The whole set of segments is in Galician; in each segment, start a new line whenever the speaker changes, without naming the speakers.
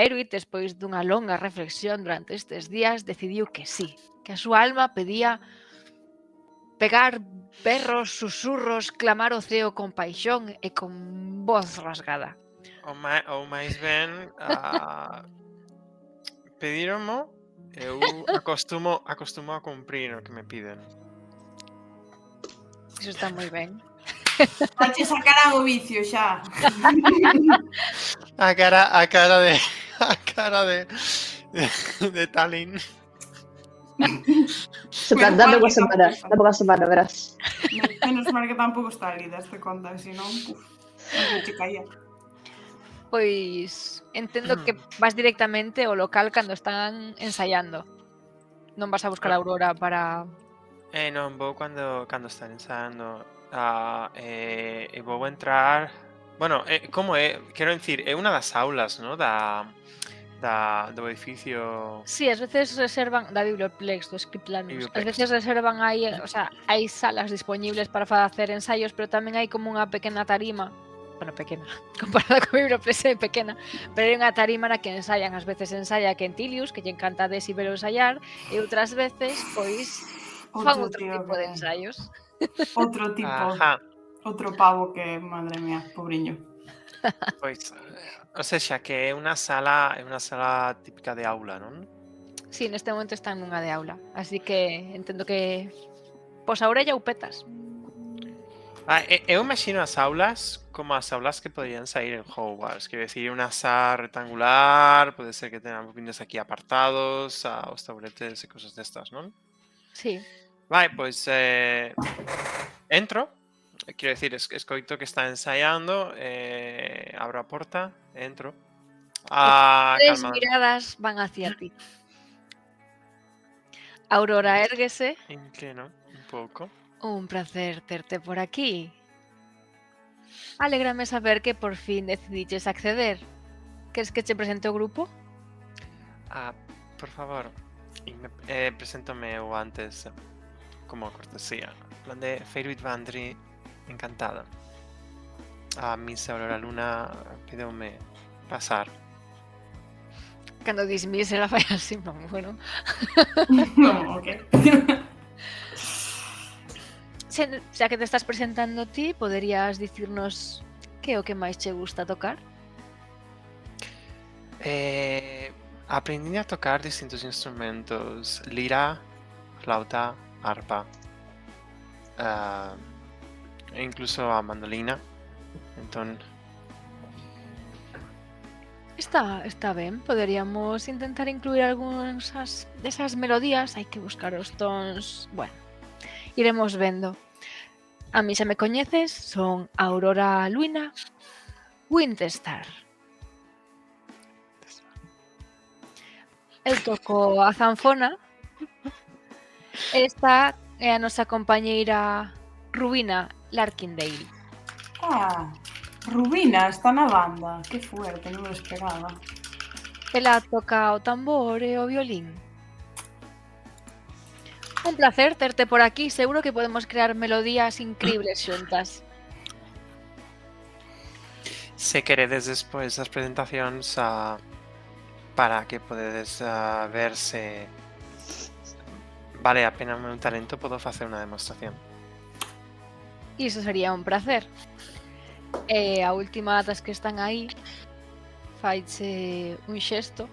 Fairuit, despois dunha longa reflexión durante estes días, decidiu que sí, que a súa alma pedía pegar berros, susurros, clamar o ceo con paixón e con voz rasgada.
Ou máis ben, pedíronmo, eu acostumo a cumprir o que me piden.
Iso está moi ben.
Vache sacarán o vicio xa.
A cara de Tallinn.
Dame unha semana, verás.
Menos mal que tampouco está lida este conta, senón, non che caía.
Pois entendo que vas directamente ao local cando están ensaiando. Non vas a buscar a Aurora para...
Non, vou cando están ensaiando. E vou entrar... Bueno, como é? Quero dicir, é unha das aulas, ¿no? Do edificio...
Sí, ás veces reservan da Biblioplex, do Scriptlanus. Ás
Biblioplex.
veces reservan aí, o sea, hai salas dispoñibles para facer ensaios, pero tamén hai como unha pequena tarima. Bueno, pequena, comparada con Biblioplex é pequena, pero hai unha tarima na que ensayan. Ás veces ensaya Quentilius, que lle encanta Desi ver ensaiar, e outras veces, pois, fan outro tipo de ensaios.
Outro tipo.
Ajá.
Outro pavo que, madre mía, pobriño.
Pois, o sexa, que é unha sala típica de aula, non?
Sí, neste momento están nunha de aula, así que entendo que pos a orella ou petas.
Eu imagino as aulas como as aulas que poderían sair en Hogwarts. Quero decir, unha sala rectangular, pode ser que tengan vídeos aquí apartados, os tabletes e cosas destas, non?
Sí.
Vai, pois entro. Quero decir, escoito que está ensaiando, abro a porta, entro.
Tres
Calma.
miradas van hacia ti. Aurora érguese.
Inclino un pouco.
Un placer terte por aquí. Alégrame saber que por fin decidiches acceder. Queres que che presente o grupo?
Por favor, preséntome eu antes como cortesía. En plan de Fairuit Vandry, encantada. A Miss Aurora Luna pideume pasar.
Cando dis Miss ela fai así, non, bueno.
Non, ok.
Xa que te estás presentando ti, poderías dicirnos que é o que máis che gusta tocar?
Aprendí a tocar distintos instrumentos. Lira, flauta, arpa. E incluso a mandolina. Entón...
Está ben, poderíamos intentar incluir algunhas desas melodías. Hai que buscar os tons... Bueno, iremos vendo. A mí xa me coñeces, son Aurora Luina Windstar. Eu toco a zanfona. Esta é a nosa compañeira Rubina Larkindale.
Rubina está na banda. Que fuerte, non me esperaba.
Ela toca o tambor e o violín. Un placer terte por aquí. Seguro que podemos crear melodías increíbles xuntas.
Se queredes despois das presentacións para que podedes ver se vale a pena o meu talento, podo facer unha demostración.
Iso sería un placer. E a última das que están aí faiche un xesto.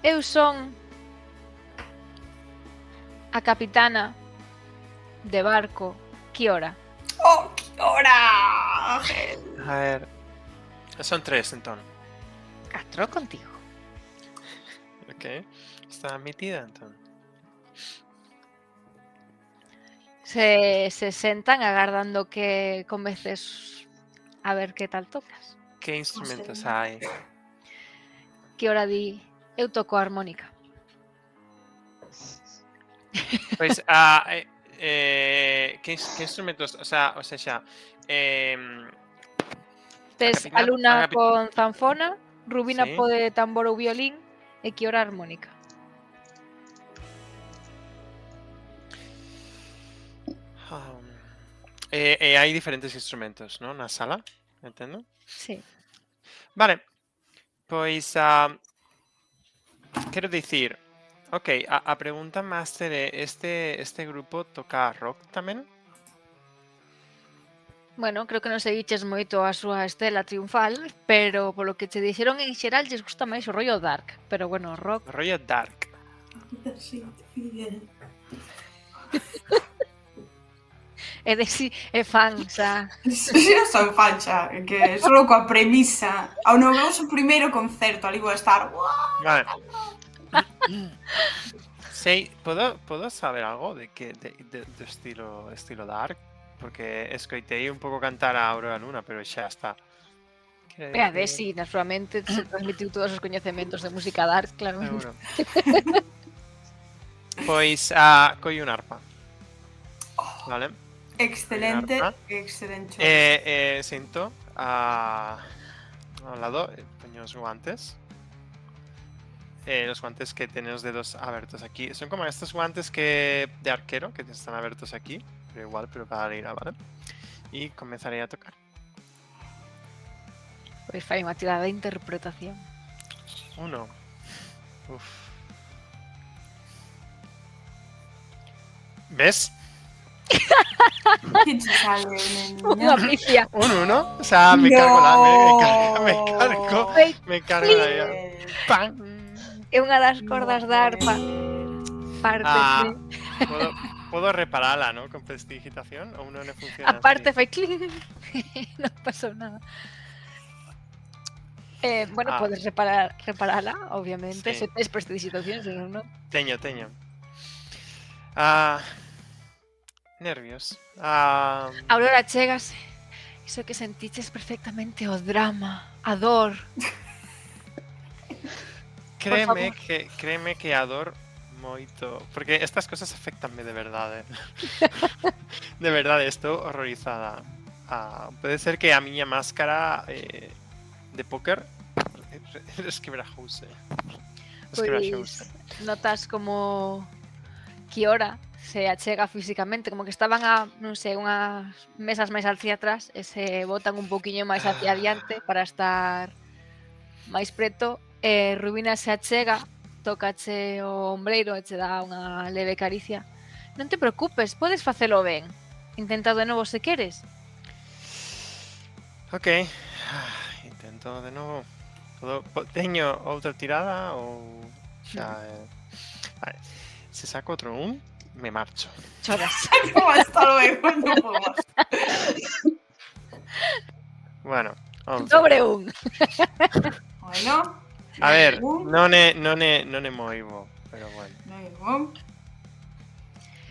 Eu son a capitana de barco Kiora.
Oh, Kiora!
A ver... Son 3, entón.
4 contigo.
Ok. Está metida, entón.
Se sentan agardando que comeces a ver que tal tocas.
Que instrumentos hai?
Kiora di, eu toco a armónica.
Pois, que instrumentos, o sea,
Tes a Luna con zanfona, Rubina
sí.
pode tambor ou violín e Kiora armónica.
E hai diferentes instrumentos, ¿no? Na sala, entendo?
Sí.
Vale. Pois, quero dicir, ok, a pregunta máster é este grupo toca rock tamén?
Bueno, creo que non seguiches moito a súa estela triunfal, pero polo que che dixeron en xeral lles gusta máis o rollo dark, pero bueno, rock.
Rollo dark.
Sí, Fidel.
É de si, é fan, xa.
Si non son facha, que solo coa premisa. Ao no noso primeiro concerto, ali vou estar. "Uah".
Vale. Sei, podo saber algo de que do estilo dark? Porque escoitei un pouco cantar a Aurora Luna, pero xa está.
E a de si, na súa mente se transmitiu todos os coñecementos de música dark, claramente.
Seguro. Pois, coi un arpa. Vale.
Excelente,
Arpa.
excelente.
Sento ao lado, poño os guantes. Los guantes que tienen los dedos abiertos aquí. Son como estos guantes que de arquero, que están abiertos aquí. Pero igual, pero para la lira, ¿vale? Y comenzaré a tocar.
Pois fai unha tirada de interpretación.
1. Uf. ¿Ves?
Que che sale,
Unha
nena?
pifia.
Un 1. O sea, me cargo la. Me cargo la. ¡Pam!
É unha das cordas da arpa. Parte
Puedo repararla, ¿no? Con prestidigitación o uno no funciona.
aparte fai cling. Non pasou nada. Bueno, podes reparala, obviamente,
Sí.
se tes prestidigitación, se non, non.
Teño. Nervios.
Aurora, chégase. Iso que sentiches perfectamente o drama, a dor.
Créeme que adoro moito, porque estas cosas afectanme de verdade. De verdade, estou horrorizada. Pode ser que a miña máscara de póker resquebrajouse.
Pois notas como Kiora se achega físicamente, como que estaban a, non sei, unhas mesas máis hacia atrás e se botan un poquinho máis hacia adiante para estar máis preto. Rubina se achega, tócache o ombreiro e che dá unha leve caricia. Non te preocupes, podes facelo ben. Intenta de novo se queres.
Ok. Intento de novo. Teño outra tirada ou xa vale. Se saco outro me marcho.
Choras.
Como hasta luego, no puedo más.
Bueno, 11.
Sobre un.
Bueno.
A ver, non é moivo, pero bueno.
Luego.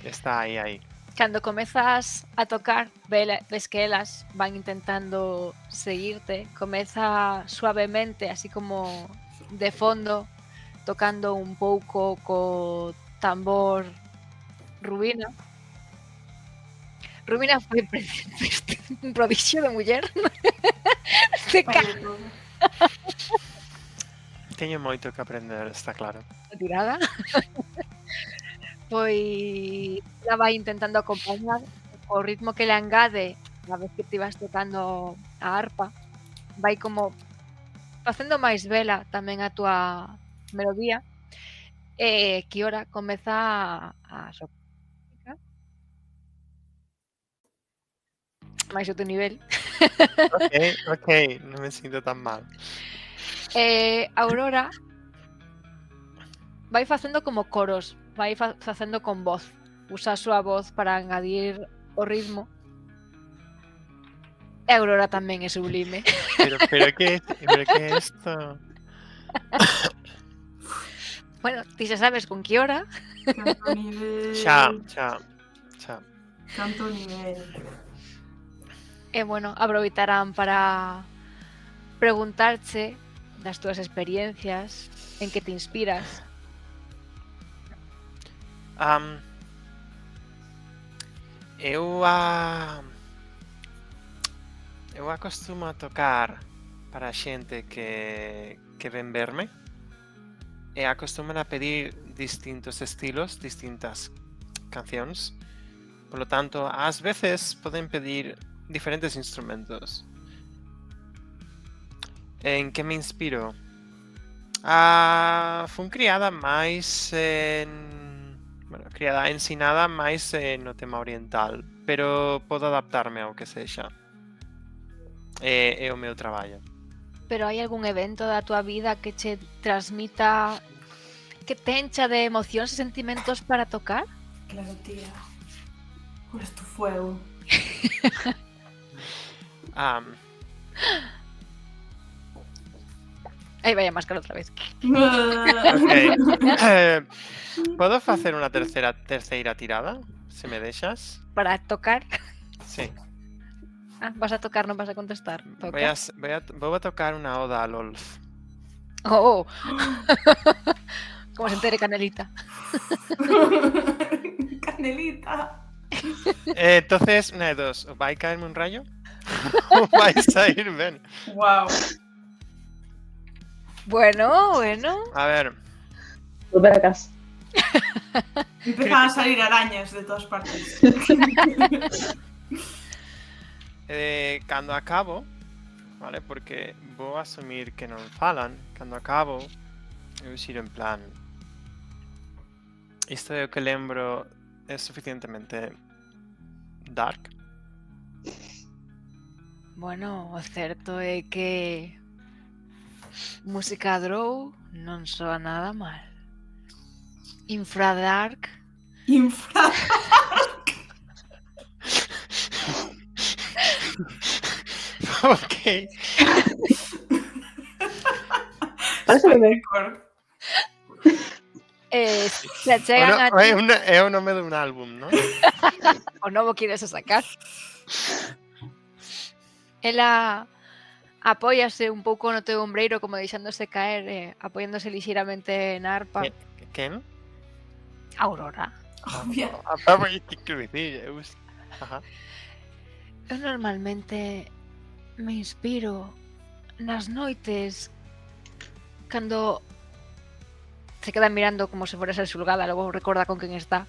Está aí.
Cando comezas a tocar, ves que elas van intentando seguirte, comeza suavemente, así como de fondo, tocando un pouco co tambor Rubina. Rubina foi un prodixio de muller. Se
Vale, todo.
Teño moito que aprender, está claro.
tirada. Pois ela vai intentando acompañar o ritmo que le engade a vez que te vas tocando a arpa. Vai como facendo máis vela tamén a túa melodía. E Kiora comeza a soprar máis o teu nivel.
Ok, non me sinto tan mal.
Aurora vai facendo como coros, vai facendo con voz. Usa a súa voz para engadir o ritmo. E Aurora tamén é sublime.
Pero que é isto?
Bueno, ti xa sabes con Kiora.
Canto nivel.
Xa.
Canto nivel.
E bueno, aproveitarán para preguntarche das túas experiencias, en que te inspiras.
Eu acostumo a tocar para a xente que ven verme e acostuman a pedir distintos estilos, distintas cancións. Por lo tanto, ás veces poden pedir diferentes instrumentos. En que me inspiro? Fun criada máis criada ensinada máis no tema oriental, pero podo adaptarme ao que sexa. É o meu traballo.
Pero hai algún evento da tua vida que che transmita, que te encha de emocións e sentimentos para tocar?
Claro, tía. Eres tu fuego.
Aí vai a máscara outra vez.
Ok. Podo facer unha terceira tirada, se me deixas?
Para tocar?
Sí.
Vas a tocar, non vas a contestar. Toca.
Vou a tocar unha oda a LOLF.
Oh. Como se entere Canelita.
Canelita.
Entonces, una de dos, o vai caerme un rayo ou vai sair ben.
Wow.
Bueno.
A ver,
Volver a casa.
Empezan a salir arañas de todas partes.
cando acabo, vale, porque vou asumir que non falan, cando acabo, eu xiro en plan, isto é o que lembro é suficientemente dark.
Bueno, o certo é que música Drow non soa nada mal. Infradark.
Ok.
Parece ben.
Se achegan a ti.
É o nome dun álbum, non?
O novo queres sacar. Ela apóiase un pouco no teu ombreiro como deixándose caer, apoiándose lixeiramente na arpa.
Quen?
Aurora.
Obvia.
Que dicir, Ajá.
Eu normalmente me inspiro nas noites cando se queda mirando como se fora a ser xulgada, logo recorda con quen está.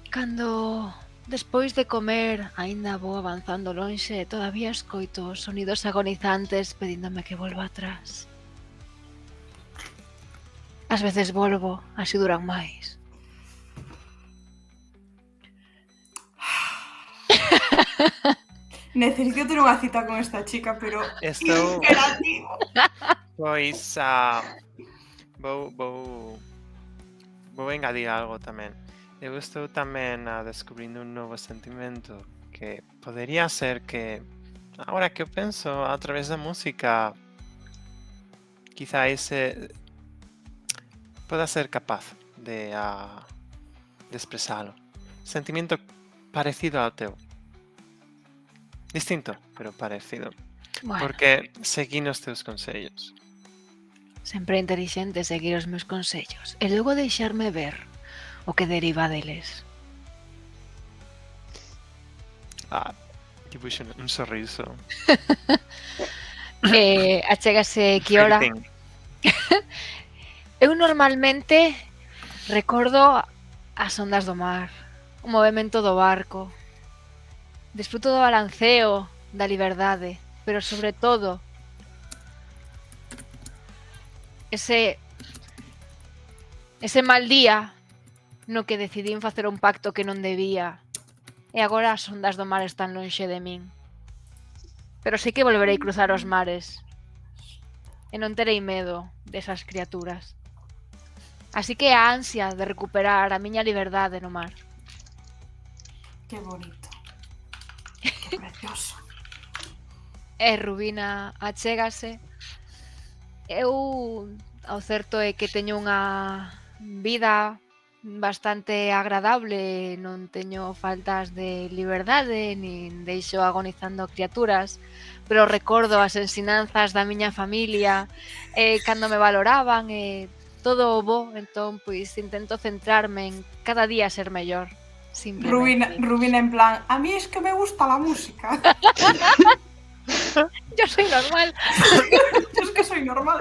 Cando despois de comer aínda vou avanzando lonxe e todavía escoito sonidos agonizantes pedíndome que volva atrás. Ás veces volvo, así duran máis.
Necesito ter unha cita con esta chica, pero
Estou...
imperativo.
Pois vou engadir algo tamén. Eu estou tamén descubrindo un novo sentimento que podería ser que, agora que eu penso, a través da música, quizá ese poda ser capaz de expresalo. Sentimento parecido ao teu. Distinto, pero parecido.
Bueno,
Porque seguín os teus consellos.
sempre é intelixente seguir os meus consellos e logo deixarme ver o que deriva deles.
Dibuixo un sorriso.
Achégase Kiora.
Everything.
Eu normalmente recordo as ondas do mar, o movemento do barco. Desfruto do balanceo, da liberdade, pero sobre todo ese mal día no que decidín facer un pacto que non debía e agora as ondas do mar están lonxe de min. Pero sei que volverei cruzar os mares e non terei medo desas criaturas. Así que a ansia de recuperar a miña liberdade no mar.
Qué bonito. Qué precioso.
E Rubina achégase. Eu, ao certo é que teño unha vida bastante agradable, non teño faltas de liberdade, nin deixo agonizando criaturas, pero recordo as ensinanzas da miña familia, cando me valoraban e todo o bo, entón pois intento centrarme en cada día ser mellor.
Rubina en plan, a mí es que me gusta la música.
Yo soy normal.
Yo es que soy normal.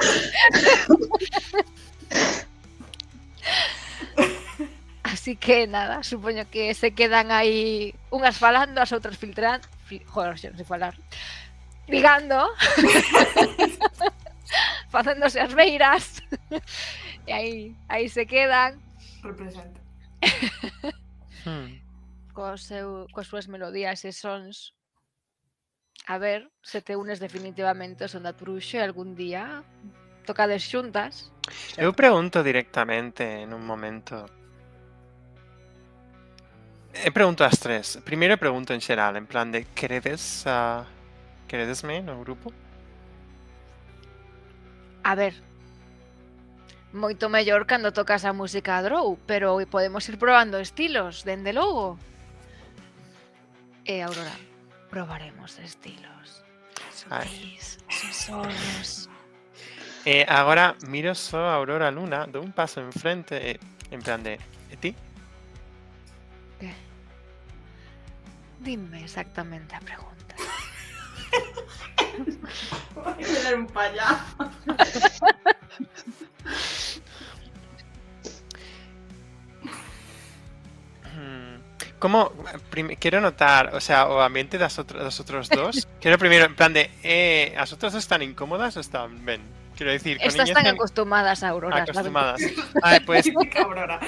Así que nada, supoño que se quedan aí unhas falando, as outras filtrando. Joder, xa non sei falar. Ligando. facéndose as beiras. E aí se quedan
Representa.
coas súas melodías e sons. A ver se te unes definitivamente ao son da Truxo e algún día tocades xuntas.
Eu pregunto directamente en un momento. Pregunto ás tres. Primeiro pregunto en xeral, en plan de queredesme no grupo?
A ver, moito mellor cando tocas a música a Drow, pero podemos ir probando estilos, dende logo. E Aurora, probaremos estilos. Sutis, susurros.
Agora miro só a Aurora Luna, dou un paso enfrente en plan de... E ti?
Que? Dime exactamente a pregunta.
Vai me dar un payaso.
Como quero notar, o sea, o ambiente dos outros dos. Quero primeiro, en plan de, as outras están incómodas ou están ben? Quero dicir, con
Estas están acostumadas a Aurora.
acostumadas. Pues
Típica Aurora.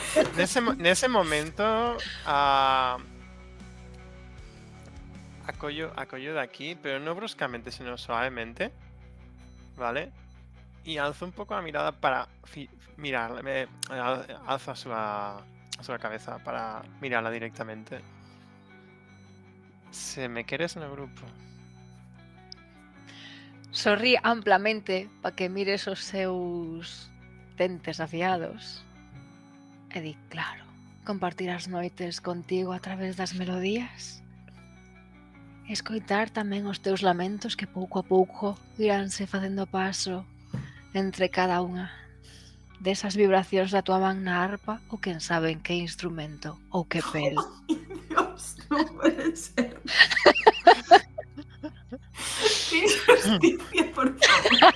nese momento acollo de aquí, pero no bruscamente, sino suavemente, ¿vale? Y alzo un pouco a mirada para mirarle, alzo a súa cabeza para mirala directamente. Se me queres no grupo.
Sorrí amplamente para que mires os seus dentes afiados. E di, claro, compartir as noites contigo a través das melodías. Escoitar tamén os teus lamentos que pouco a pouco iránse facendo paso entre cada unha desas vibracións da tua man na arpa ou quen sabe en que instrumento ou que pel.
Dios, no puede ser. Qué injusticia, por favor.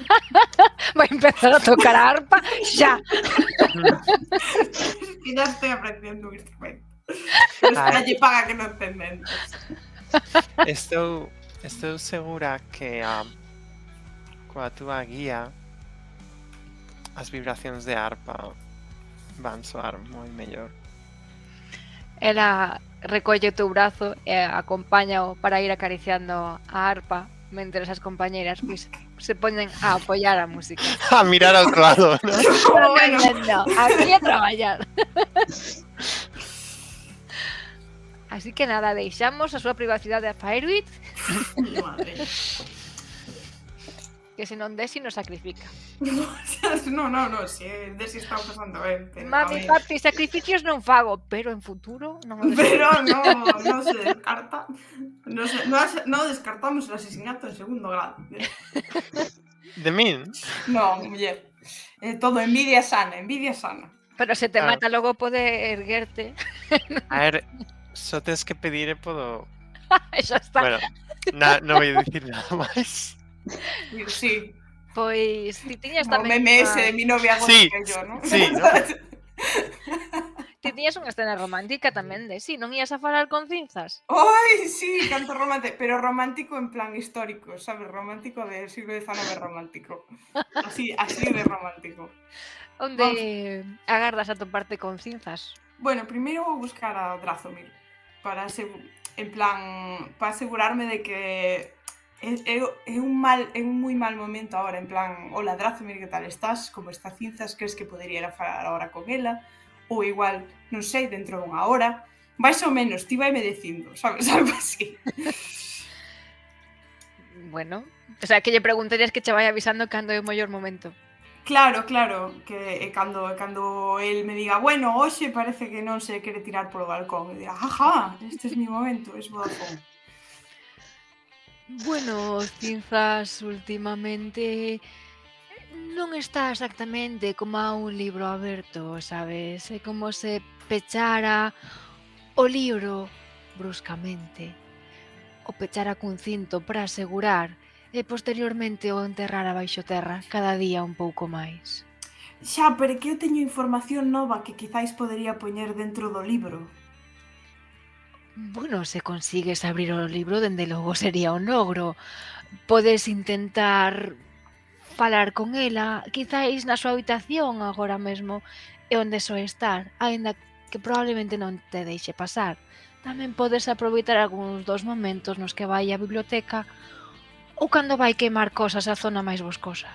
Vai empezar a tocar a arpa xa.
Que ya estoy aprendiendo un instrumento. Pero espera, lle paga que non entendentes.
Estou segura que coa túa guía as vibracións de arpa van soar moi mellor.
Ela recolle o teu brazo e acompáñao para ir acariciando a arpa mentres as compañeiras pois, se poñen a apoiar a música.
A mirar a outro lado, ¿no?
No, aquí a traballar. Así que nada, deixamos a súa privacidade a Firebeat,
Madre.
que se non Desi nos sacrifica.
No, si Desi está pasando ben. Pero,
Mami, papi, sacrificios non fago, pero en futuro non o
Pero no se descarta. No descartamos el asesinato en segundo grado.
De min?
No, muller. Todo envidia sana.
Pero se te
Claro.
mata logo pode erguerte.
A ver, só tens que pedir e podo...
E xa está.
Bueno, non vou dicir nada máis.
Sí,
Pois ti tiñas
como
tamén
meme ese de mi novia
Sí,
gótica y yo, ¿no?
sí, ¿no?
ti tiñas unha escena romántica tamén de si, non ías a falar con cinzas?
¡Ay, sí! Canto romántico, pero romántico en plan histórico, ¿sabes? Romántico del siglo XIX romántico. Así de romántico.
Onde agardas a toparte con cinzas?
Bueno, primeiro vou buscar a Drazomir para asegurarme de que é un moi mal momento agora, en plan, hola Drazomir, que tal estás? Como está cinzas? Crees que podería ir a falar agora con ela? Ou igual, non sei, dentro dunha hora. Mais ou menos, ti vai me dicindo, sabes? Algo así.
Bueno, o sea, que lle preguntarías que che vai avisando cando é o mellor momento.
Claro, que cando el me diga, bueno, hoxe parece que non se quere tirar polo balcón, e diga, ajá, este é mi momento, es Vodafone.
Bueno, cinzas últimamente non está exactamente como a un libro aberto, sabes? É como se pechara o libro bruscamente, o pechara cun cinto para asegurar e posteriormente o enterrara baixo terra cada día un pouco máis.
Xa, pero que eu teño información nova que quizáis podería poñer dentro do libro.
Bueno, se consigues abrir o libro, dende logo sería un logro. Podes intentar falar con ela, quizáis na súa habitación agora mesmo é onde soe estar, aínda que probablemente non te deixe pasar. Tamén podes aproveitar algúns dos momentos nos que vai á biblioteca ou cando vai queimar cosas á zona máis boscosa.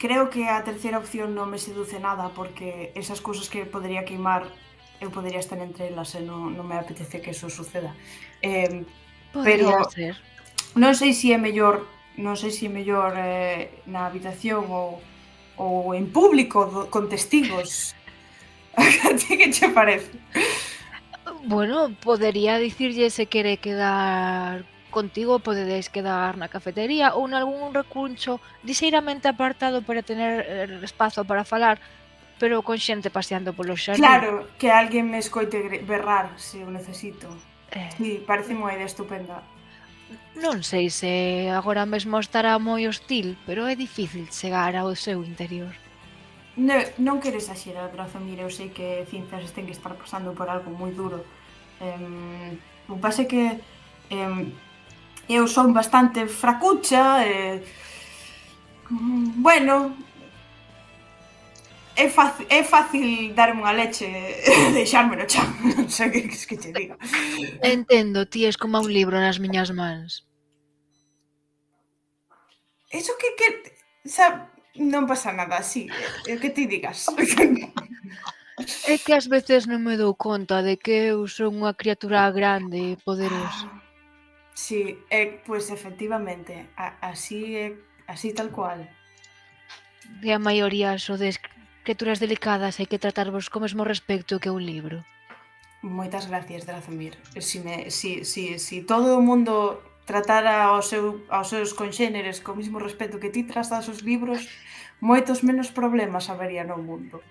Creo que a terceira opción non me seduce nada porque esas cousas que podería queimar eu podería estar entre elas e non me apetece que eso suceda.
Podría
Pero
ser.
non sei se é mellor na habitación ou en público con testigos. A ti que che parece?
Bueno, podería dicirlle se quere quedar contigo, podedes quedar na cafetería ou nalgún recuncho lixeiramente apartado para tener espazo para falar, pero con xente paseando polo xardín.
Claro, que alguén me escoite berrar se eu necesito.
Eh,
Sí, parece unha idea estupenda.
non sei se agora mesmo estará moi hostil, pero é difícil chegar ao seu interior.
Non quero exaxerar, Drazomir, eu sei que Cinzas ten que estar pasando por algo moi duro. O que pasa é que eu son bastante fracucha e... Bueno, é fácil darme unha leche e deixarme no chan, non sei que che diga.
Entendo, ti es como un libro nas miñas mans.
Eso non pasa nada, sí, que ti digas.
É que ás veces non me dou conta de que eu son unha criatura grande e poderosa.
Sí, pois efectivamente, así tal cual.
E a maioría sodes criaturas delicadas, hai que tratarvos co mesmo respecto que un libro.
Moitas gracias, Drazomir. Si todo o mundo tratara aos seus conxéneres co mesmo respeto que ti tratas os libros, moitos menos problemas habería no mundo.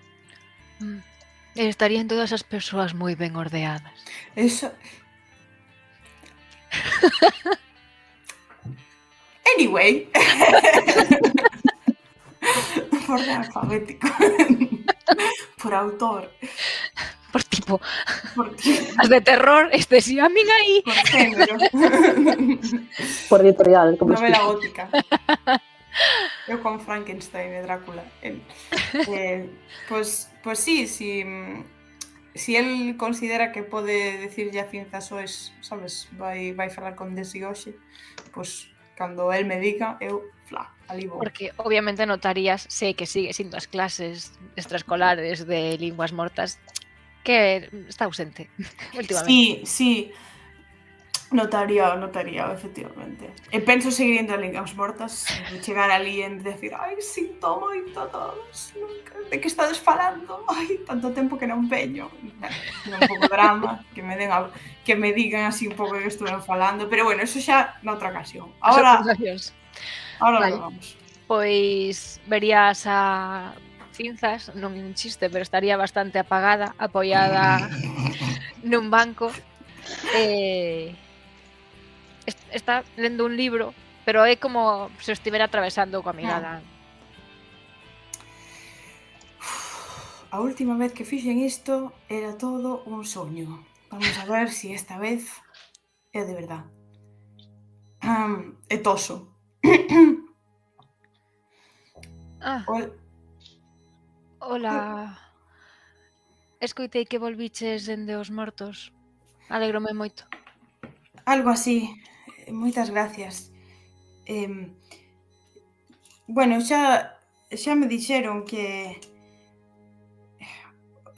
E estarían todas as persoas moi ben ordeadas.
Eso... Anyway. Por orden alfabético. Por autor.
Por tipo,
Por
as de terror, este si a min aí.
por género.
Por editorial, como
Novela
explico.
gótica. Eu con Frankenstein e Drácula. Pois sí, si el considera que pode decirlle a Cinzas Soes, sabes, vai falar con Desi hoxe, pois cando el me diga, eu, ali vou.
Porque obviamente notarías, sei que sigue siendo as clases extraescolares de linguas mortas, que está ausente últimamente.
Sí, notaría, efectivamente. E penso seguir indo a linguas mortas, chegar ali e decir, ai, sinto moito a todos, nunca, de que estades falando? Ai, tanto tempo que non veño. Un pouco drama, que me digan así un pouco que estuven falando, pero bueno, eso xa noutra ocasión. Ahora
Vale.
vamos.
Pois verías a Cinzas, non é un chiste, pero estaría bastante apagada, apoiada nun banco. Está lendo un libro, pero é como se o estivera atravesando coa mirada.
A última vez que fixen isto era todo un soño. Vamos a ver si esta vez é de verdad. E toso.
Hola. Escoitei que volviches dende os mortos. Alégrome moito.
Algo así. Moitas gracias. Bueno, xa me dixeron que...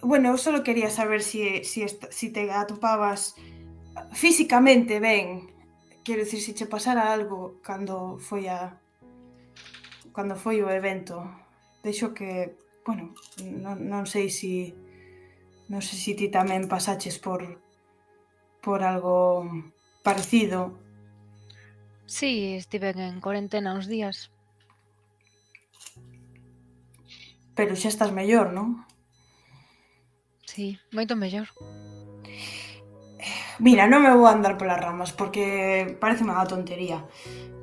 Bueno, eu só quería saber si te atopabas físicamente ben. Quero dicir, se che pasara algo cando foi o evento. Deixo que, bueno, non sei se ti tamén pasaches por algo parecido.
Sí, estiven en cuarentena uns días.
Pero xa estás mellor, non?
Sí, moito mellor.
Mira, non me vou andar polas ramas porque parece unha tontería.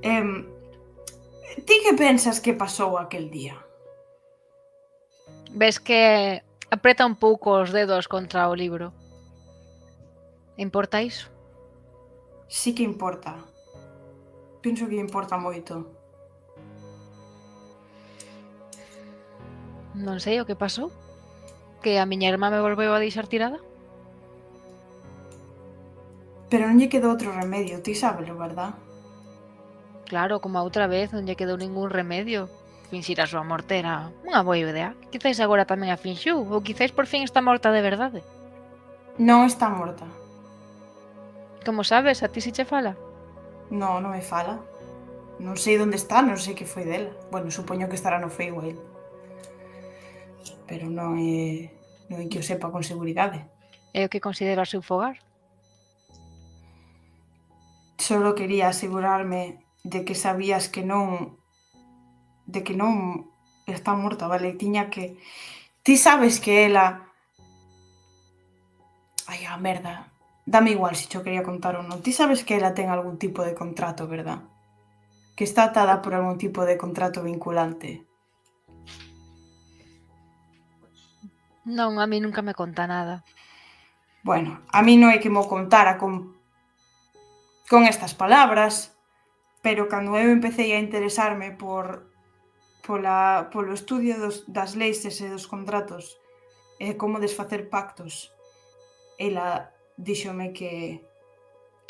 Ti que pensas que pasou aquel día?
Ves que apreta un pouco os dedos contra o libro. Importa iso?
Sí que importa. Penso que importa moito.
Non sei o que pasou. Que a miña irmá me volveu a deixar tirada.
Pero non lle quedou outro remedio, ti sábelo, verdad?
Claro, como a outra vez, non lle quedou ningún remedio. Finxir a súa morte era unha boa idea. Quizáis agora tamén a finxiu, ou quizáis por fin está morta de verdade.
Non está morta.
Como sabes, a ti si che fala?
Non me fala. Non sei onde está, non sei que foi dela. Bueno, supoño que estará no Feywild. Pero non é que o sepa con seguridade.
É o que considera o seu fogar.
Solo quería asegurarme de que sabías que non está morta, vale? Tiña que... Ti sabes que ela... Ai, a merda. Dame igual se cho quería contar ou non. Ti sabes que ela ten algún tipo de contrato, verdad? Que está atada por algún tipo de contrato vinculante.
Non, a mí nunca me conta nada.
Bueno, a mí non é que mo contara con estas palabras, pero cando eu empecé a interesarme polo estudio das leis e dos contratos e como desfacer pactos, ela díxome que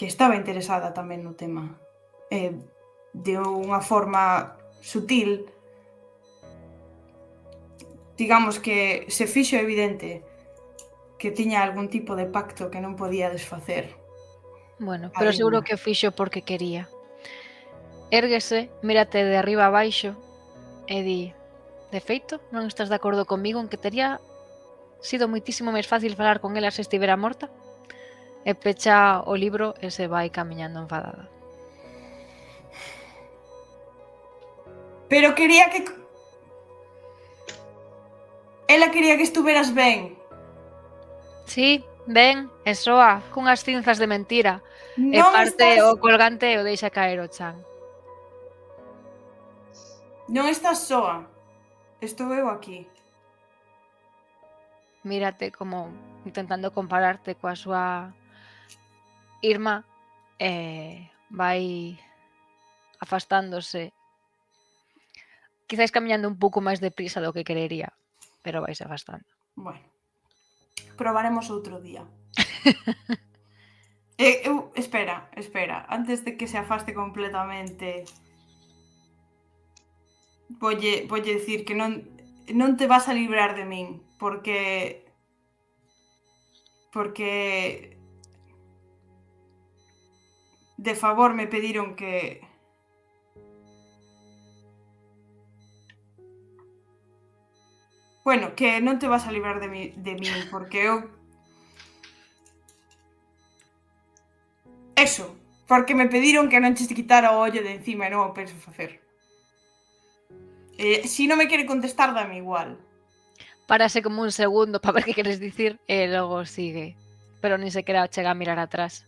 estaba interesada tamén no tema. De unha forma sutil, digamos que se fixo evidente que tiña algún tipo de pacto que non podía desfacer.
Bueno, pero seguro que o fixo porque quería. Érguese, mírate de arriba a baixo e di: de feito, non estás de acordo comigo en que tería sido moitísimo máis fácil falar con ela se estivera morta? E pecha o libro e se vai camiñando enfadada.
Pero quería que... Ela quería que estuveras ben.
Sí, ben, e soa, cunhas cinzas de mentira. E
Non
parte
estás...
o colgante e o deixa caer o chan.
Non estás soa. Estou eu aquí.
Mírate como intentando compararte coa súa irmá e vai afastándose. Quizáis camiñando un pouco máis deprisa do que querería, pero vais afastando.
Bueno, probaremos outro día. Espera, antes de que se afaste completamente, volle dicir que non te vas a librar de min, porque de favor me pediron que bueno, que non te vas a librar de min, porque eu eso, porque me pediron que non che quitara o ollo de encima e non o penso facer. Si non me quere contestar, dame igual.
Párase como un segundo para ver que queres dicir e logo sigue. Pero nin sequera chega a mirar atrás.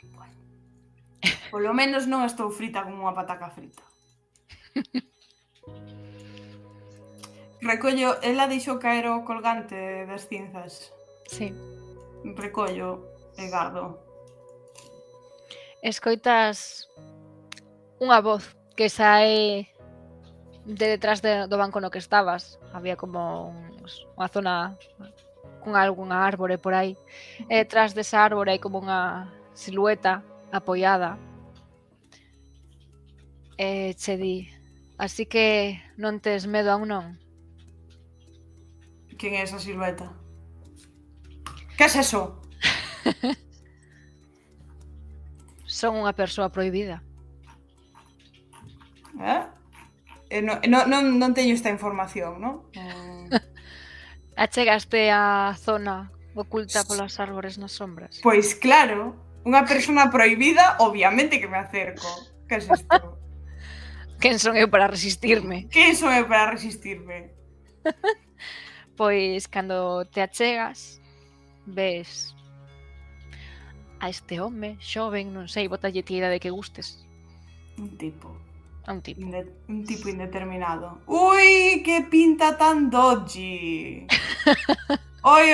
Bueno, polo menos non estou frita como unha pataca frita. Recollo, ela deixou caer o colgante das cinzas.
Sí.
Recollo e gardo.
Escoitas unha voz que sae de detrás do banco no que estabas. Había como unha zona con algunha árbore por aí. E detrás desa árbore hai como unha silueta apoiada. E che di: así que non tes medo aún non?
Quen é esa silueta? Que é eso?
Son unha persoa prohibida.
Non teño esta información, non?
Achegaste á zona oculta polas árbores nas sombras?
Pois claro, unha persona prohibida, obviamente que me acerco. Que é isto?
Quen son eu para resistirme?
Que son eu para resistirme?
Pois cando te achegas, ves a este home xoven, non sei, botalle ti a idade que gustes.
Un tipo.
A un tipo.
Un tipo indeterminado. Ui, que pinta tan dodgy. Oi.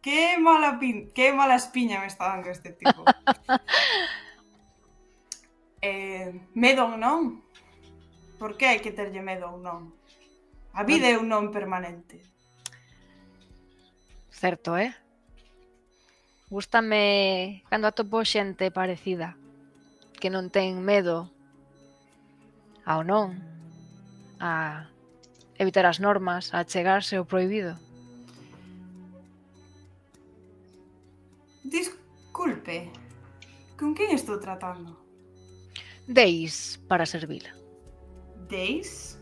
Que mala espiña me está dando este tipo. Medon, non? Por que hai que terlle medo a un non? A vida é un non permanente.
Certo, Gústame cando atopo xente parecida, que non ten medo ao non, a evitar as normas, a chegarse ao prohibido.
Disculpe, con quen estou tratando?
Deis para servila.
Deis?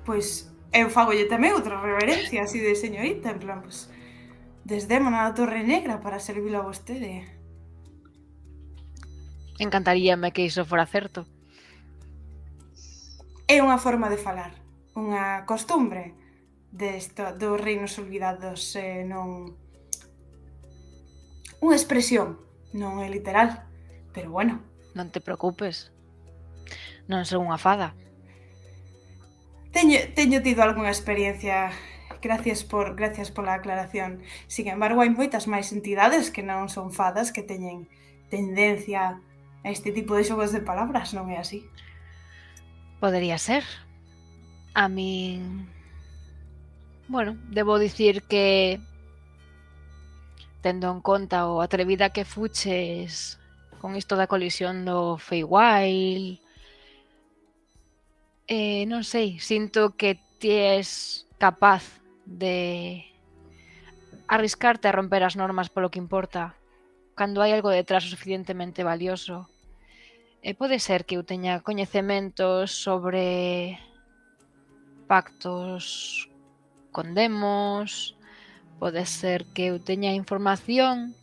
Pois eu fagolle tamén outra reverencia así de señorita, en plan, pois desdémona da Torre Negra para servilo a vostede.
Encantaríame que iso fora certo.
É unha forma de falar, unha costumbre dos reinos olvidados, non... Unha expresión, non é literal, pero bueno.
Non te preocupes. Non son unha fada.
Teño tido algunha experiencia, gracias pola aclaración. Sin embargo, hai moitas máis entidades que non son fadas que teñen tendencia a este tipo de xogos de palabras, non é así?
Podería ser. A min... Bueno, debo dicir que tendo en conta o atrevida que fuches con isto da colisión do Feywild, non sei, sinto que ti és capaz de arriscarte a romper as normas polo que importa cando hai algo detrás o suficientemente valioso. Pode ser que eu teña coñecementos sobre pactos con demos, pode ser que eu teña información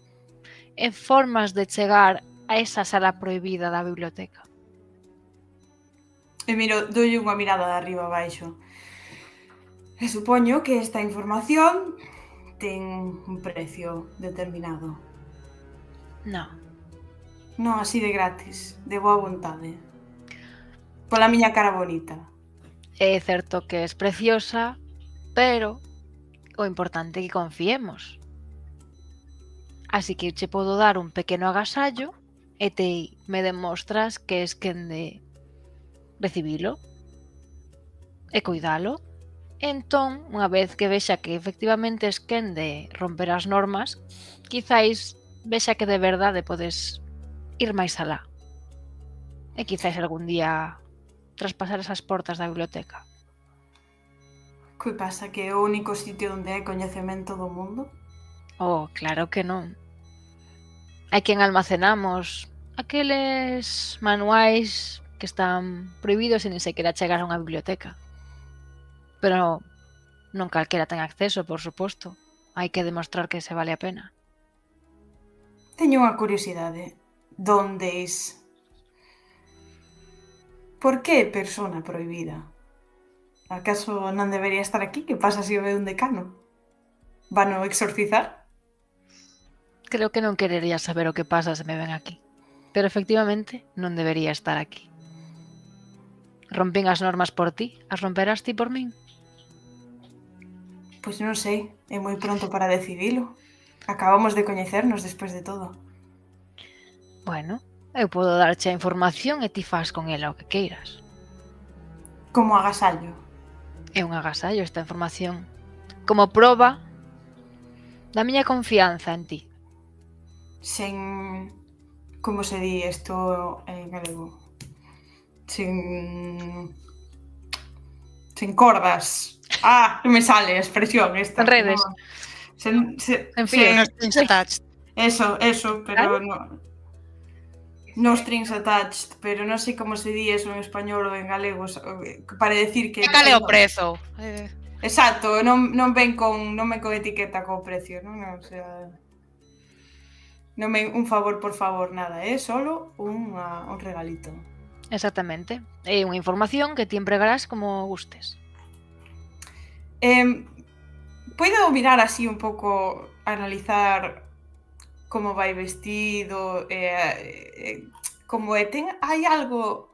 e formas de chegar a esa sala prohibida da biblioteca.
E miro, doulle unha mirada de arriba abaixo. E supoño que esta información ten un precio determinado.
Non.
Non así de gratis, de boa vontade. Pola miña cara bonita.
É certo que es preciosa, pero o importante é que confiemos. Así que eu che podo dar un pequeno agasallo e te me demostras que es quen de recibilo e cuidalo. Entón, unha vez que vexa que efectivamente es quen de romper as normas, quizáis vexa que de verdade podes ir máis alá. E quizáis algún día traspasar esas portas da biblioteca.
Que pasa, que é o único sitio onde hai coñecemento do mundo?
Oh, claro que non. Hai quen almacenamos aqueles manuais que están prohibidos e nin sequera chegar a unha biblioteca. Pero non calquera ten acceso, por suposto. Hai que demostrar que se vale a pena.
Teño unha curiosidade. Dondeis? Por que persona prohibida? Acaso non debería estar aquí? Que pasa se o ve un decano? Vano exorcizar?
Creo que non querería saber o que pasa se me ven aquí. Pero efectivamente non debería estar aquí. Rompín as normas por ti, as romperás ti por min?
Pois non sei, é moi pronto para decidilo. Acabamos de coñecernos despois de todo.
Bueno, eu podo darche a información e ti fas con ela o que queiras.
Como agasallo.
É un agasallo esta información. Como proba da miña confianza en ti.
Sen... Como se di isto en galego? Sen cordas. Non me sale a expresión esta.
En redes.
No.
En fin.
Strings attached.
Eso, pero no strings attached, pero non sei como se di eso en español ou en galego, para decir que...
E cal é o prezo?
Exacto, non ven con etiqueta co precio, non? O sea, non ven un favor por favor, nada, é solo un regalito.
Exactamente. É unha información que ti empregarás como gustes.
Podo mirar así un pouco, analizar como vai vestido, como hai algo,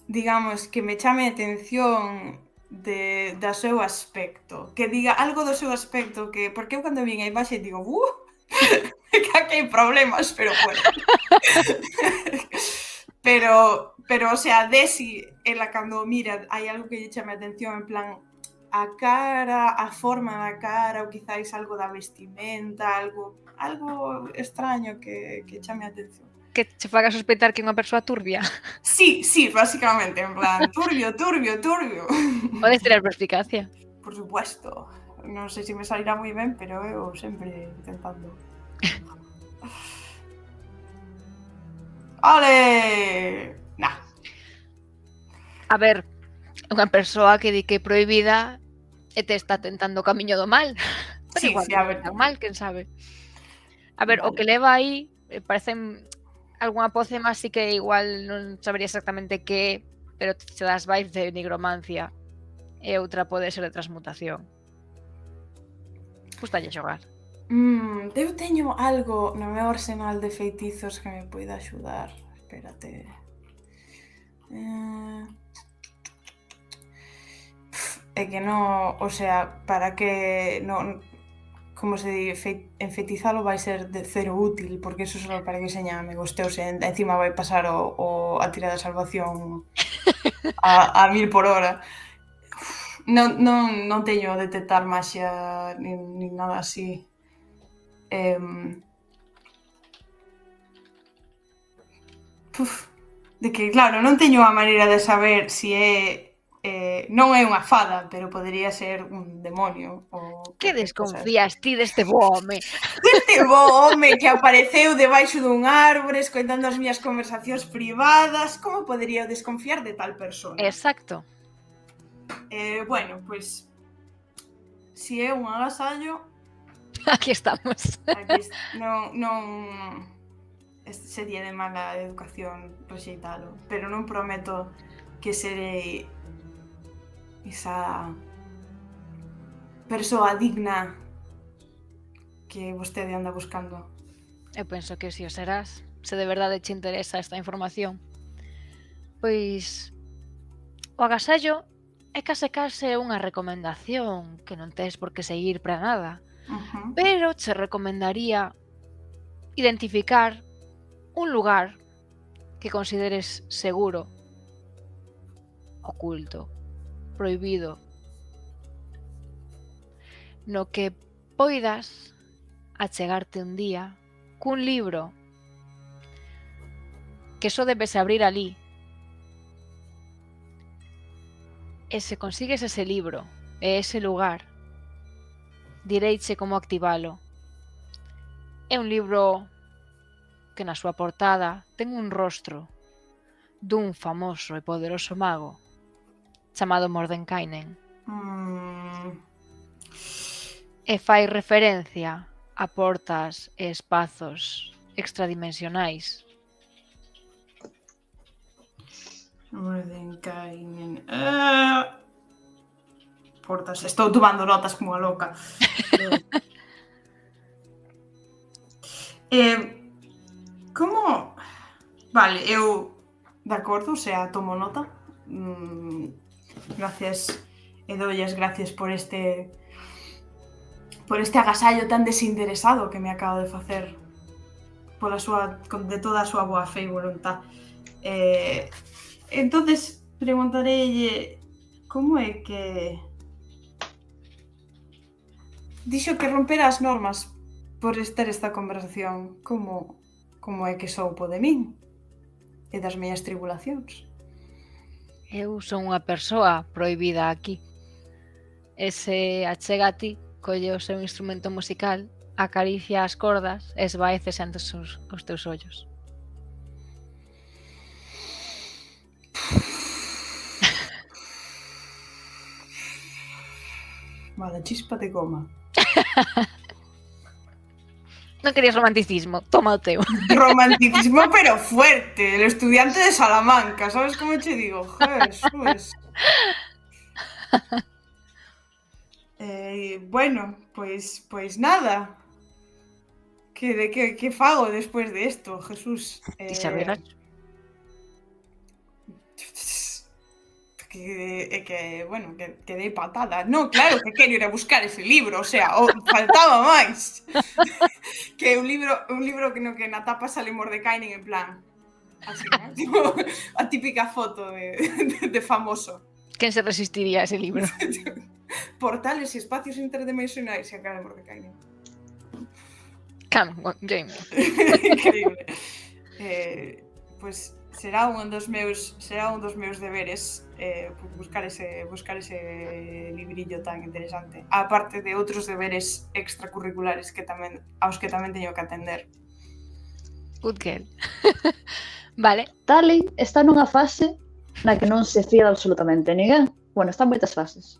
digamos, que me chame a atención do seu aspecto, que diga algo do seu aspecto, que porque eu cando vin a imaxe digo, que aquí hai problemas, pero bueno. Pero, o sea, Desi, ela cando mira, hai algo que lle chame a atención, en plan, a cara, a forma da cara, ou quizáis algo da vestimenta, algo extraño que chame a atención.
Que che faga sospeitar que é unha persoa turbia.
Sí, básicamente, en plan, turbio.
Podes tirar perspicacia.
Por supuesto. Non sei se me salirá moi ben, pero eu sempre intentando. ¡Ale! Nah.
A ver, unha persoa que di que é prohibida e te está tentando o camiño do mal. Pero
Sí,
igual
a ver.
tan mal, quen sabe. A ver, o
Vale.
que leva aí parecen algunha pócema, así que igual non sabería exactamente que, pero se das vibes de nigromancia e outra pode ser de transmutación. Gustalle xogar.
Eu teño algo no meu arsenal de feitizos que me poida axudar. Espérate. É que non, o sea, para que non, como se di, enfeitizalo vai ser de cero útil, porque eso só para que seña amigos teus e encima vai pasar a tira de salvación a 1000 por hora. Non teño detectar maxia nin nada así. De que, claro, non teño a maneira de saber se non é unha fada, pero podería ser un demonio ou
Que
cosas.
desconfías ti deste bo home?
Deste bo home que apareceu debaixo dun árbore escoitando as miñas conversacións privadas, como podería eu desconfiar de tal persona?
Exacto.
Bueno, pois si é un agasallo,
Aquí estamos.
aquí non sería de mala educación rexeitalo, pero non prometo que serei esa persoa digna que vostede anda buscando.
Eu penso que si o serás, se de verdade che interesa esta información. Pois o agasallo é case unha recomendación que non tes por que seguir para nada, pero che recomendaría identificar un lugar que consideres seguro, oculto, prohibido, no que poidas achegarte un día cun libro que só debes abrir alí. E se consigues ese libro e ese lugar, direiche como activalo. É un libro que na súa portada ten un rostro dun famoso e poderoso mago chamado Mordenkainen e fai referencia a portas e espazos extradimensionais.
Mordenkainen. Portas. Estou tomando notas como a loca. Como? Vale, eu de acordo, o sea, tomo nota. Gracias, e doulles gracias por este agasallo tan desinteresado que me acabo de facer de toda a súa boa fe e voluntad. Entonces, preguntareille como é que dixo que romper as normas por ter esta conversación, como é que soupo de min e das miñas tribulacións.
Eu son unha persoa prohibida aquí. E se achega a ti, colle o seu instrumento musical, acaricia as cordas e esvaécese ante os teus ollos.
Vale, chispa de goma.
Non querías romanticismo, toma o teu.
Romanticismo pero fuerte, el estudiante de Salamanca, sabes como che digo? Jesús. Bueno, pois nada. Que fago despois de esto, Jesús?
Ti xa verás.
Bueno, que dei patada. No, claro que quero ir a buscar ese libro, o sea, faltaba máis. Que un libro que no que na tapa sale Mordenkainen en plan Así, ¿no? Tipo, a típica foto de famoso.
Quen se resistiría a ese libro?
Portales e espacios interdimensionais e a cara porque caen.
Come, Jamie.
Increíble. Pues será un dos meus deberes buscar ese librillo tan interesante. Aparte de outros deberes extracurriculares aos que tamén teño que atender.
Good girl. Vale,
Tali está nunha fase na que non se fía absolutamente ninguén. Bueno, están moitas fases.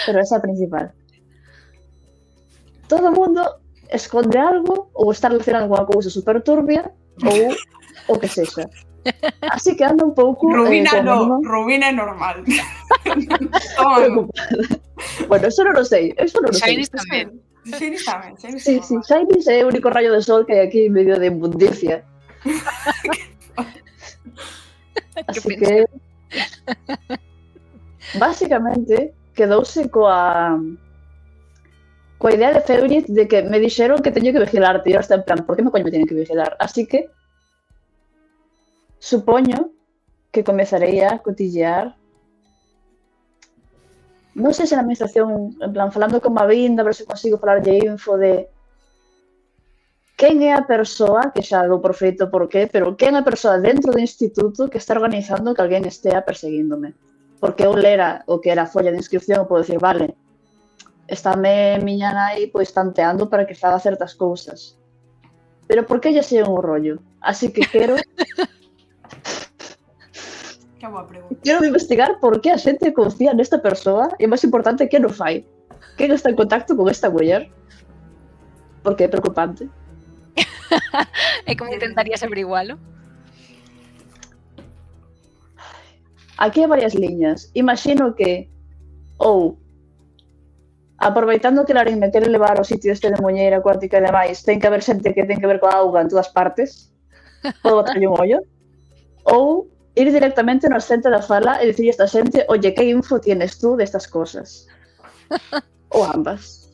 Pero esa é a principal. Todo o mundo esconde algo ou está relacionado con unha cousa super turbia ou o que sexa. Así que anda un pouco
Rubina
Rubina
é normal.
preocupada. Bueno, eso non o sei.
Shainis tamén.
Shainis tamén.
Sí, Shainis é o único rayo de sol que hai aquí en medio de inmundicia. Así que básicamente quedouse coa idea de Feurit de que me dixeron que teño que vigilarte e eu está en plan, por que me coño me tienen que vigilar? Así que supoño que comezarei a cotillear, non sei se na administración, en plan, falando con Mavinda, a ver se consigo falar de info de quen é a persoa, que xa dou por feito por qué, pero quen é a persoa dentro do instituto que está organizando que alguén estea perseguíndome. Porque eu lera o que era a folla de inscripción e podo dicir, vale, estáme miña nai pois tanteando para que faga certas cousas. Pero por que lle sei un rollo? Así que quero
Que boa pregunta.
quero investigar por que a xente confía nesta persoa e, máis importante, quen o fai. Quen está en contacto con esta muller? Porque é preocupante.
E como intentarías averigualo?
Aquí hai varias liñas. Imagino que ou aproveitando que Larín me quere levar ao sitio este de muñeira acuática e demais, ten que haber xente que ten que ver coa auga en todas partes. Podo botarlle un ollo. Ou ir directamente no xente da fala e dicirlle a esta xente, oye, que info tienes tú destas cosas? Ou ambas.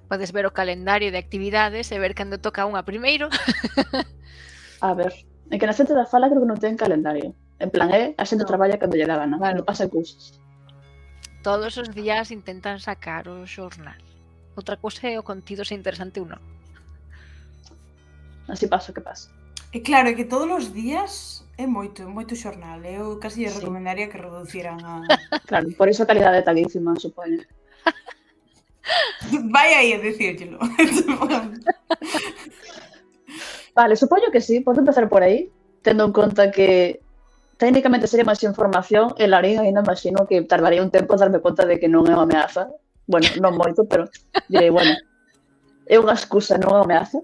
Podes ver o calendario de actividades e ver cando toca unha primeiro.
A ver, é que na xente da fala creo que non ten calendario. En plan, a xente
No.
traballa cando lle dá gana,
Claro.
cando pasan cousas.
Todos os días intentan sacar o xornal. Outra cousa é o contido se interesante ou non.
Así pasa o que pasa.
E claro, é que todos os días é moito xornal. Eu casi lle
Sí.
recomendaría que reduciran a...
Claro, por iso a calidade é taguísima, supoño.
Vai aí a dicírllelo.
Vale, supoño que sí, podo empezar por aí, tendo en conta que técnicamente sería máis información e Larín ainda imagino que tardaría un tempo a darme conta de que non é unha ameaza. Bueno, non moito, pero direi, bueno, é unha excusa, non é unha ameaza.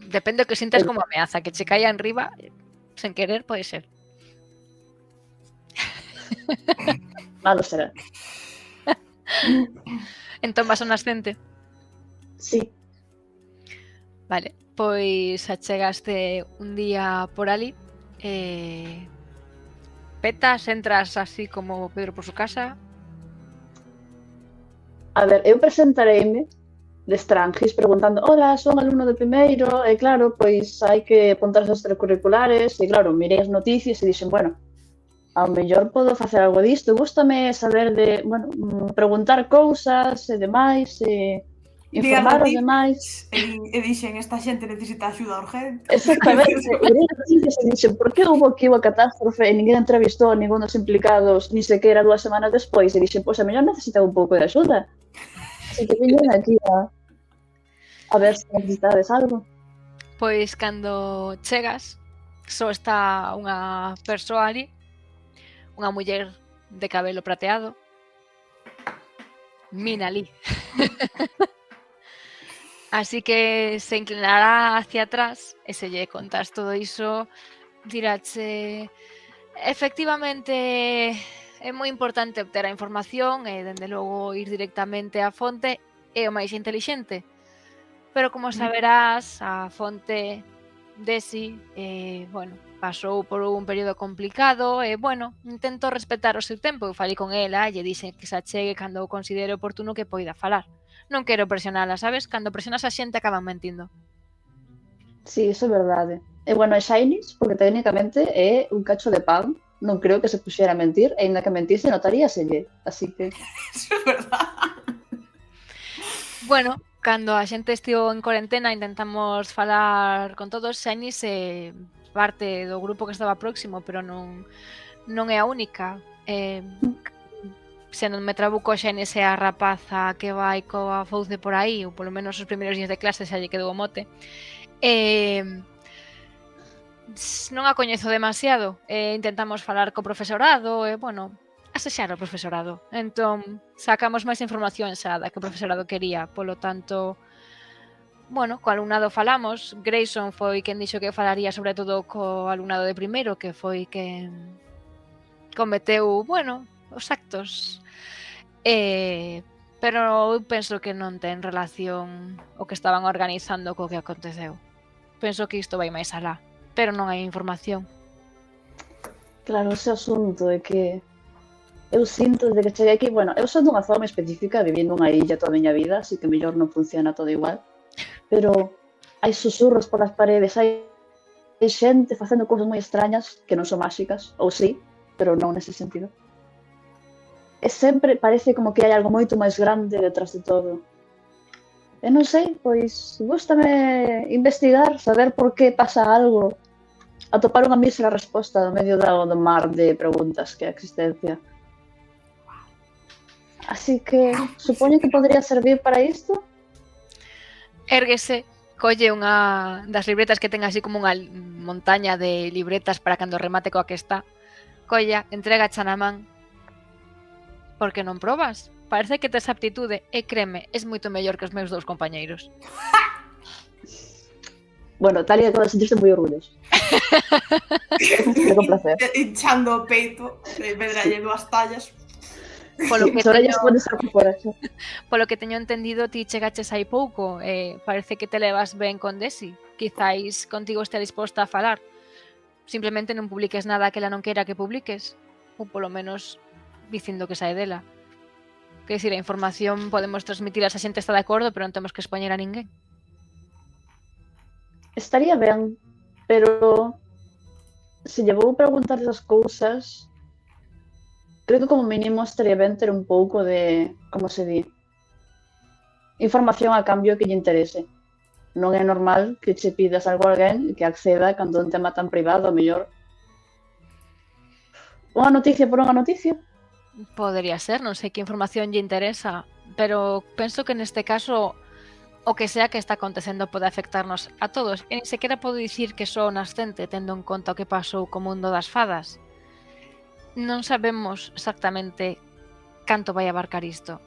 Depende do que sintas como ameaza, que che caia en riba, sen querer, pode ser.
Malo será.
Entón vas a un ascente.
Sí,
Vale, pois achegaste un día por ali. Petas, entras así como Pedro por su casa.
a ver, eu presentareime de Strangis preguntando, hola, son alumno de primeiro, e claro, pois hai que apuntar aos extracurriculares, e claro, mirei as noticias e dixen, bueno, ao mellor podo facer algo disto, gústame saber de, bueno, preguntar cousas e demais, e informar os demais.
E dixen, esta xente necesita axuda urgente.
Exactamente, mirei as noticias e dixen, por que houve aquí unha catástrofe e ninguén entrevistou a ningún dos implicados, ni sequera 2 semanas despois, e dixen, pois a mellor necesita un pouco de axuda. Así que viñen aquí a ver se necesitades algo.
Pois cando chegas, só está unha persoa ali, unha muller de cabelo prateado. Mina ali. Así que se inclinará hacia atrás e se lle contas todo iso, dirache, efectivamente é moi importante obter a información e, dende logo, ir directamente á fonte é o máis intelixente. Pero, como saberás, a fonte Desi, bueno, pasou por un período complicado e, bueno, intento respetar o seu tempo. Eu falei con ela e lle dixen que se achegue cando o considere oportuno que poida falar. Non quero presionala, sabes? Cando presionas a xente acaban mentindo.
Sí, iso é verdade. bueno, é Shinies, porque técnicamente é un cacho de pan. Non creo que se puxera a mentir, e ainda que mentise notaríaselle. Así que,
Eso é verdad.
Bueno, cando a xente estivo en cuarentena intentamos falar con todos. Xenis é parte do grupo que estaba próximo, pero non é a única. Se non me trabuco, Xenis é a rapaza que vai coa fouce por aí, ou polo menos os primeiros días de clase xa lle quedou o mote. Non a coñezo demasiado. Intentamos falar co profesorado e, bueno, asexar o profesorado. Entón, sacamos máis información xa da que o profesorado quería. Polo tanto, bueno, co alumnado falamos. Grayson foi quen dixo que falaría sobre todo co alumnado de primeiro, que foi quen cometeu, bueno, os actos. Pero eu penso que non ten relación o que estaban organizando co que aconteceu. Penso que isto vai máis alá, pero non hai información.
claro, ese asunto é que eu sinto desde que cheguei aquí, bueno, eu son dunha zona específica, vivindo unha illa toda a miña vida, así que mellor non funciona todo igual, pero hai susurros polas paredes, hai xente facendo cousas moi extrañas que non son máxicas, ou sí, pero non nese sentido. E sempre parece como que hai algo moito máis grande detrás de todo. E non sei, pois gústame investigar, saber por que pasa algo, atopar unha mísera resposta no medio do mar de preguntas que é a existencia. Así que supoño que podría servir para isto.
Érguese, colle unha das libretas que ten así como unha montaña de libretas para cando remate coa que está. Colla, entrega na man. Por que non probas? Parece que tes aptitude e créeme, es moito mellor que os meus dous compañeiros.
Bueno, Talia acaba de sentirse moi orgulloso. Con placer.
Hinchando o peito, medralle dúas tallas.
Polo que
As orellas
teño,
poden estar por fora. Xa.
polo que teño entendido, ti chegaches hai pouco. Parece que te levas ben con Desi. Quizáis contigo estea disposta a falar. Simplemente non publiques nada que ela non queira que publiques. Ou polo menos dicindo que sae dela. Quer dicir, a información podemos transmitila se a xente está de acordo, pero non temos que expoñer a ninguén.
Estaría ben, pero se lle vou preguntar esas cousas, creo que como mínimo estaría ben ter un pouco de, como se di, información a cambio que lle interese. Non é normal que che pidas algo a alguén que acceda cando un tema tan privado, a mellor unha noticia por unha noticia.
Podería ser, non sei que información lle interesa, pero penso que neste caso o que sea que está acontecendo pode afectarnos a todos. E nin sequera podo dicir que só o nascente, tendo en conta o que pasou co mundo das fadas. Non sabemos exactamente canto vai abarcar isto.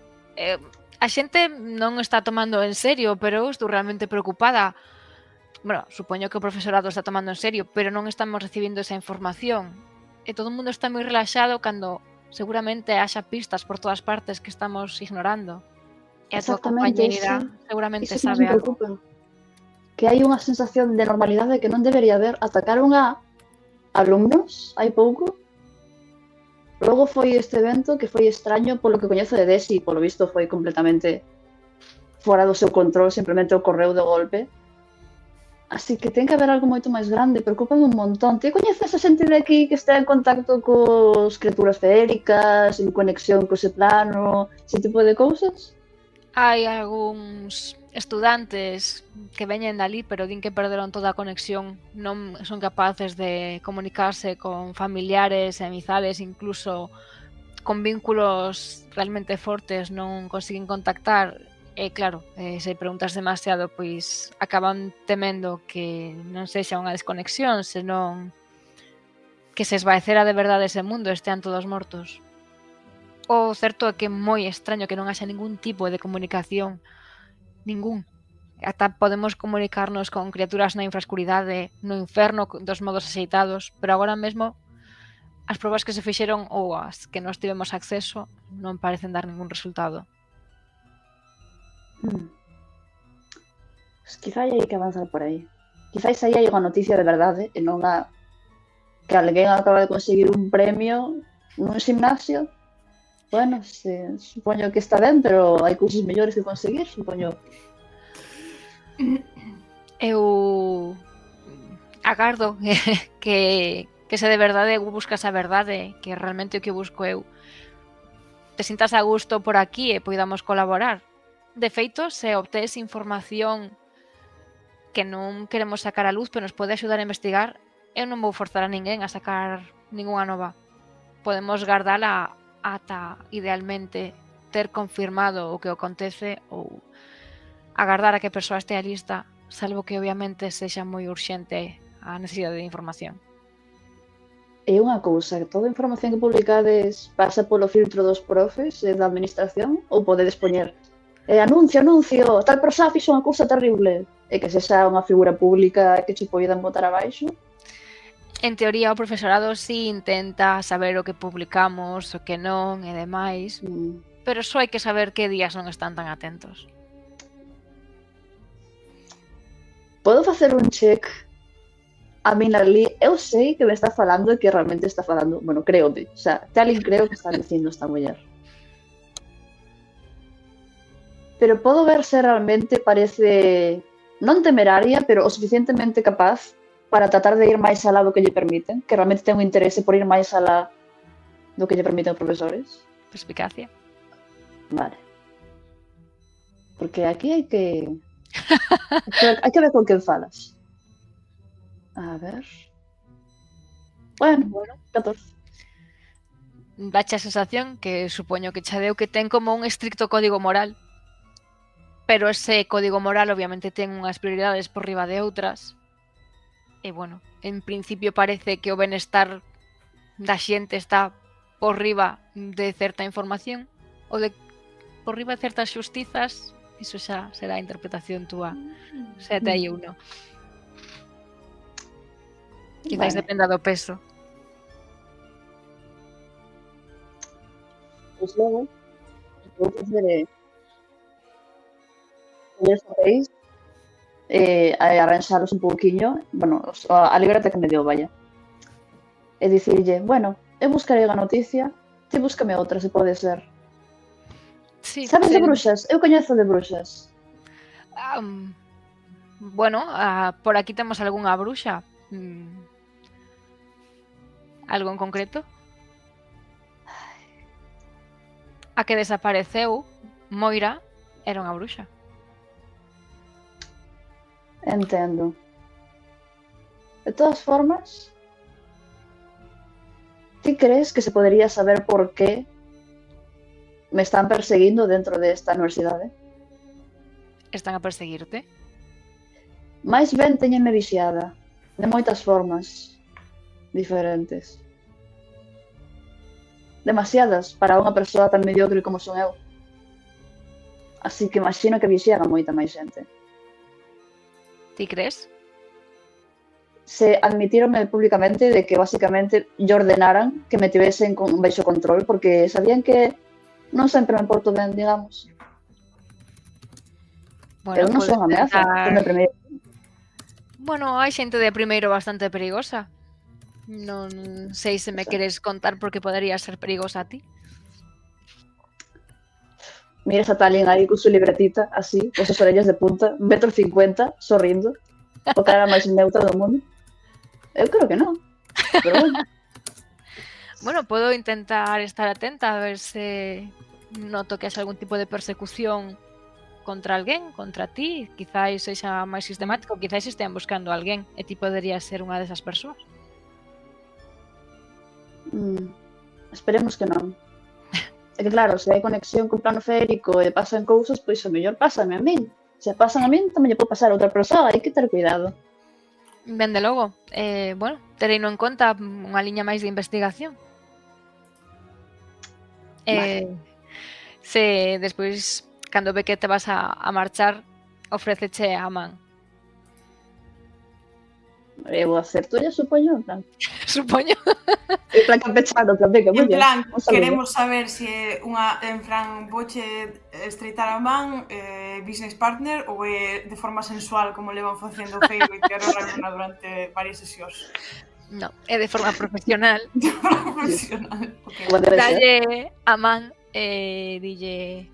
A xente non está tomando en serio, pero eu estou realmente preocupada. Bueno, supoño que o profesorado está tomando en serio, pero non estamos recibindo esa información. E todo o mundo está moi relaxado cando seguramente haxa pistas por todas partes que estamos ignorando. E a tua
Exactamente,
compañeira seguramente
Iso que
sabe
me
algo.
preocupa. Que hai unha sensación de normalidade que non debería haber. Atacaron a alumnos hai pouco. Logo foi este evento que foi extraño polo que coñezo de Desi. Polo visto foi completamente fora do seu control, simplemente ocorreu de golpe. Así que ten que haber algo moito máis grande, preocúpame un montón. Ti coñeces a xente de aquí que está en contacto cos criaturas feéricas, en conexión co ese plano, ese tipo de cousas?
Hai algúns estudantes que veñen dali, pero din que perderon toda a conexión, non son capaces de comunicarse con familiares e amizades, incluso con vínculos realmente fortes non consiguen contactar. E claro, se preguntas demasiado, pois acaban temendo que non sexa unha desconexión, senón que se esvaecera de verdade ese mundo, estean todos mortos. O certo é que é moi extraño que non haxa ningún tipo de comunicación. Ningún. Ata podemos comunicarnos con criaturas na infraescuridade, no inferno dos modos axeitados, pero agora mesmo as probas que se fixeron ou as que nós tivemos acceso non parecen dar ningún resultado.
Pues quizá hai que avanzar por aí. Quizás aí hai unha noticia de verdade e non a que alguén acaba de conseguir un premio nun gimnasio. Bueno, supoño que está ben, pero hai cousas mellores que conseguir, supoño.
Eu agardo que se de verdade buscas a verdade, que realmente o que busco eu te sintas a gusto por aquí e poidamos colaborar. De feito, se obtes información que non queremos sacar a luz, pero nos pode axudar a investigar, eu non vou forzar a ninguén a sacar ningunha nova. Podemos guardala ata, idealmente, ter confirmado o que acontece ou agardar a que a persoa estea lista, salvo que obviamente sexa moi urxente a necesidade de información.
E unha cousa, toda a información que publicades pasa polo filtro dos profes e da administración ou podedes poñer anuncio, tal persoa fixo unha cousa terrible e que sexa unha figura pública que che poidan botar abaixo?
En teoría, o profesorado sí intenta saber o que publicamos, o que non e demais, pero só hai que saber que días non están tan atentos.
Podo facer un check a min ali? Eu sei que me está falando e que realmente está falando, bueno, creo, o sea, talín creo que está dicindo esta muller. Pero podo ver se realmente parece non temeraria, pero o suficientemente capaz para tratar de ir máis alá do que lle permiten, que realmente ten un interese por ir máis alá do que lle permiten os profesores.
Perspicacia.
Vale. Porque aquí hai que ver con quen falas. A ver. Bueno, 14.
Dache a sensación que supoño que xa deu que ten como un estricto código moral. Pero ese código moral obviamente ten unhas prioridades por riba de outras. E bueno, en principio parece que o benestar da xente está por riba de certa información ou de por riba de certas xustizas. Iso xa será a interpretación túa. Se até aí ou non. Quizais dependa do peso.
Pois logo, vou facer os papéis arranxalos un pouquiño, bueno, a libreta que me deu, vaya. E dicirlle, bueno, eu buscarei a noticia, ti búscame outra, se pode ser.
Sí,
Sabes de bruxas? Eu coñezo de bruxas.
Bueno, por aquí temos algunha bruxa. Algo en concreto? A que desapareceu, Moira, era unha bruxa.
Entendo. De todas formas, ti crees que se podería saber por qué me están perseguindo dentro desta universidade?
Están a perseguirte?
Mais ben teñenme vixiada, de moitas formas diferentes. Demasiadas para unha persoa tan mediocre como son eu. Así que imagino que vixian a moita máis xente.
Ti crees?
Se admitíronme públicamente de que basicamente lle ordenaran que me tivesen con baixo control porque sabían que non sempre me porto ben, digamos.
Bueno,
eu non son ameaza, son de primeiro.
Bueno, hai xente de primeiro bastante perigosa. Non sei se me queres contar porque podería ser perigosa a ti.
Mira esa Talín aí con su libretita, así, con sus orellas de punta, 1,50 m, sorrindo, o cara máis neutra do mundo. Eu creo que non, pero bueno.
Bueno, podo intentar estar atenta a ver se noto que hai algún tipo de persecución contra alguén, contra ti. Quizáis sexa máis sistemático, quizáis estean buscando a alguén e ti poderías ser unha desas persoas.
Esperemos que non. É que claro, se hai conexión con plano férico e pasan cousas, pois o mellor pásame a min. Se pasan a min, tamén lle pode pasar a outra persoa, hai que ter cuidado.
Ben de logo, bueno, tereino en conta unha liña máis de investigación.
Vale.
Se despois, cando ve que te vas a marchar, ofréceche a man.
Eu acerto ya, supoño, en plan.
Supoño.
En plan campechano, en plan, venga,
En plan,
un
queremos saber se é unha, en plan, voche estreitar a man, business partner, ou é de forma sensual, como levan facendo Feiro e Terror Luna durante varias sesións.
No, é de forma profesional.
De forma profesional. Okay.
Dalle a man e dille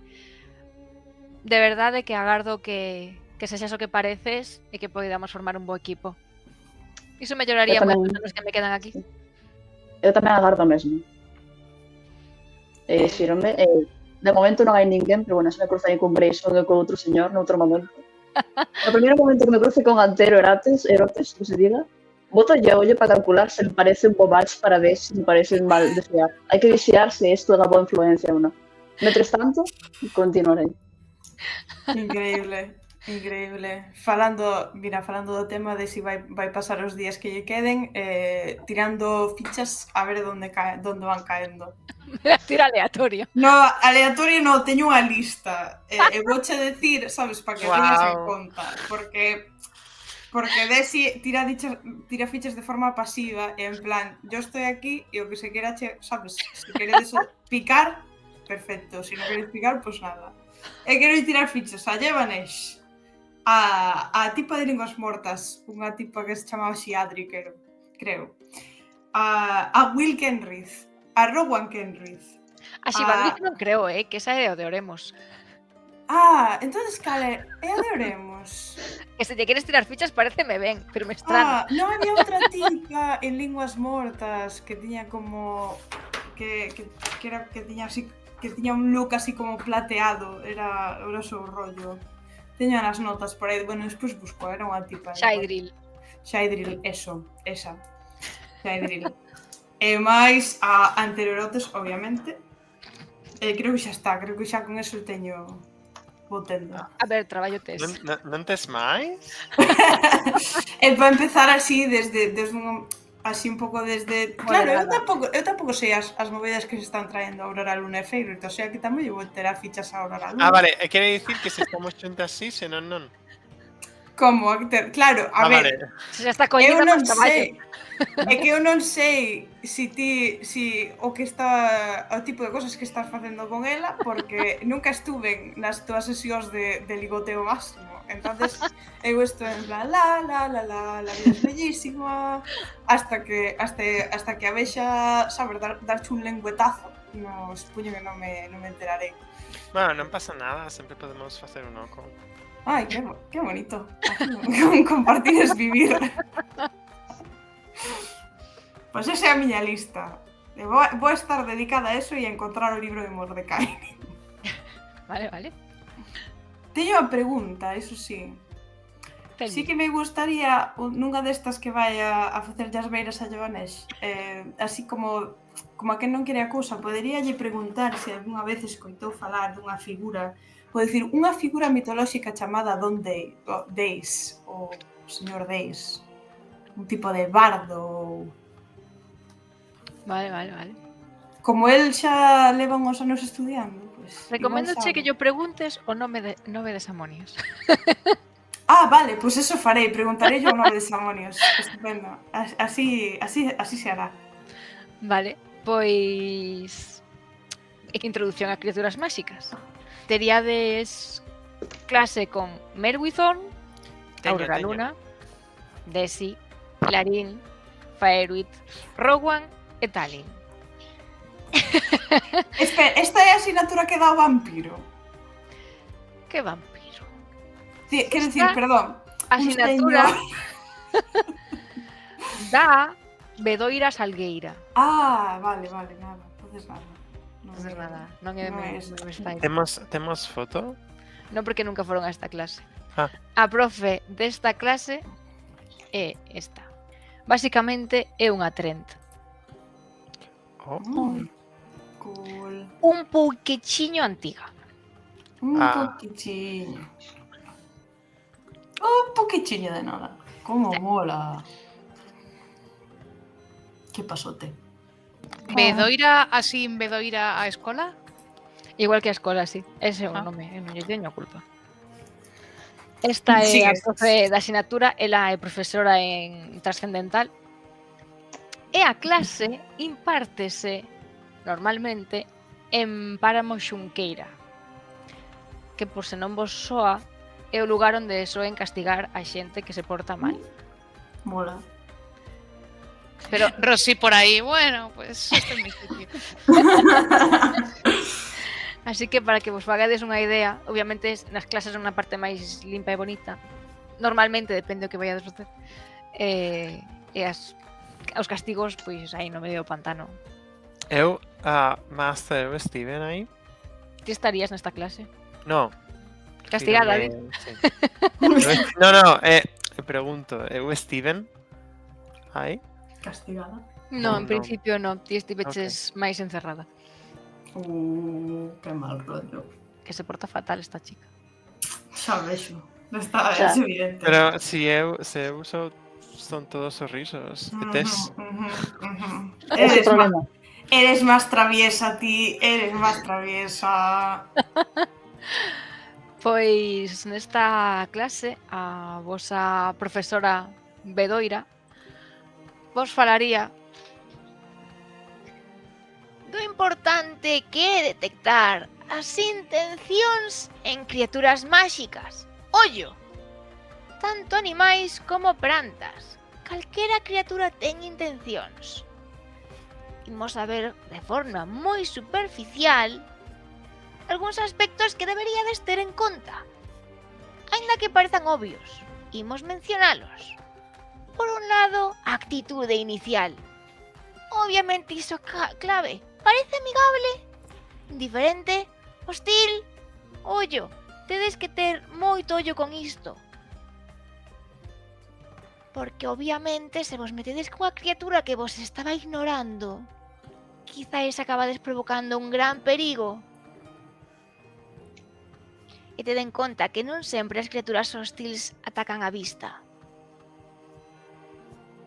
de verdade que agardo que sexas o que pareces e que poidamos formar un bo equipo. Iso melloraría
Eu tamén-
moito os anos que me quedan aquí.
Eu tamén agardo o mesmo. Xírome, de momento non hai ninguén, pero bueno, se me cruzai con Grayson ou con outro señor noutro momento. No primeiro momento que me cruce con Antero Erotes, que se diga, boto ya ollo para calcular se me parece un bo match para ver se me parece un mal desear. Hai que vixiar se isto é unha boa influencia ou non. Mentres tanto, continuarei.
Increíble, increíble. Falando do tema de si vai pasar os días que lle queden, tirando fichas a ver onde van caendo.
Tira aleatorio.
No, aleatorio no, teño unha lista. E vouche decir, sabes, para que tengas en conta, porque Desi tira fichas de forma pasiva e en plan, yo estoy aquí e o que se quera, sabes, se queredes picar, perfecto, se non queredes picar, pues nada. E quero tirar fichas a Jevanesh, a tipa de linguas mortas, unha tipa que se chamaba Xiadri, creo. A Will Kenrith, a Rowan Kenrith.
A Xivadriz non creo, que esa é o de Oremos.
Entonces cale, é a de Oremos.
Que se te queres tirar fichas pareceme ben, pero me estrana.
Non había outra tipa en linguas mortas que tiña como que tiña así, que tiña un look así como plateado, era o seu rollo. Teño nas notas por aí, bueno, despois busco, era unha tipa.
Shaidril,
esa. Shaidril. E máis a Anteriorotes, obviamente. Creo que xa está, creo que xa con eso teño botendo.
a ver, traballo tes.
Non tes máis?
E para empezar así, desde así un pouco desde... Claro, eu tampouco sei as movidas que se están traendo a Aurora Luna e Feiro, o sea que tamén eu vou ter a fichas a Aurora Luna.
Vale, quere dicir que se estamos xuntas así, senón non.
Como? Claro, a ver,
vale.
Se xa está collida,
eu non
pues traballo.
sei. É que eu non sei si o tipo de cosas que estás facendo con ela, porque nunca estuve nas túas sesións de ligoteo máximo. Entonces, eu estou en plan la vida é bellísima, hasta que a vexa, sabes, darche un lengüetazo, no supoño que non me enterarei.
Bueno, non pasa nada, sempre podemos facer un oco.
Ai, que bonito. Compartir es vivir. Pois esa é a miña lista. Vou estar dedicada a eso e a encontrar o libro de Mordecai.
Vale.
Teño a pregunta, eso sí. Sí que me gustaría nunha destas que vai a facer as beiras a Jevanesh, así como a que non quere a cousa, poderíalle preguntar se algunha vez escoitou falar dunha figura, pode dicir, unha figura mitolóxica chamada Don Deis, o señor Deis, un tipo de bardo.
Vale.
Como el xa leva uns anos estudiando, pues,
Recoméndoche que yo preguntes o nome de Samonios.
Vale, pues eso farei, preguntarei yo o nome de Samonios. Estupendo. Así se hará. Vale,
pois introducción a criaturas máxicas. Teríades clase con Merwithorn, Aurora Luna, Desi, Clarín, Faeruit, Rowan e Talin.
Esta é a asignatura que dá o vampiro.
Que vampiro?
Quero dicir, perdón.
A asignatura da Bedoira Salgueira.
Vale, nada. Entonces nada.
Non é meu style.
Temos foto?
Non, porque nunca foron a esta clase.
A
profe desta clase é esta. Basicamente é unha Trent.
Cool.
Un pouquichiño antiga.
Un pouquichiño de nada. Como mola. Que pasote.
Bedoira, así en Bedoira a escola?
Igual que a escola, sí. Ese é o nome, non lle teño a culpa. Esta é a profe da asignatura, ela é profesora en Transcendental. E a clase impártese normalmente en Páramo Xunqueira, que por se non vos soa é o lugar onde soen castigar a xente que se porta mal.
Mola.
Pero Rosy por aí, bueno, pues este é mi sitio.
Así que para que vos fagades unha idea, obviamente nas clases son unha parte máis limpa e bonita. Normalmente, depende do que vaiades facer. E os castigos, pois, aí no medio do pantano.
Master, Steven aí?
Ti estarías nesta clase.
No.
Castigada, di.
Sí. No, pregunto, Steven aí?
Castigada.
No,
No.
en principio no. Ti estiveches máis encerrada.
Que mal rollo.
Que se porta fatal esta chica.
Xa vexo. Está,
Xa.
é evidente.
Pero se eu son todos sorrisos. Que tes?
Ese problema.
Eres máis traviesa, ti. Eres máis traviesa.
Pois nesta clase a vosa profesora Bedoira vos falaría do importante que é detectar as intencións en criaturas máxicas. Ollo! Tanto animais como plantas. Calquera criatura ten intencións. Imos a ver de forma moi superficial algúns aspectos que deberíades ter en conta. Aínda que parezan obvios, imos mencionalos. Por un lado, a actitude inicial. Obviamente iso clave. Parece amigable, indiferente, hostil. Ollo, tedes que ter moito ollo con isto. Porque obviamente se vos metedes cunha criatura que vos estaba ignorando, quizáis acabades provocando un gran perigo. E ted en conta que non sempre as criaturas hostils atacan a vista.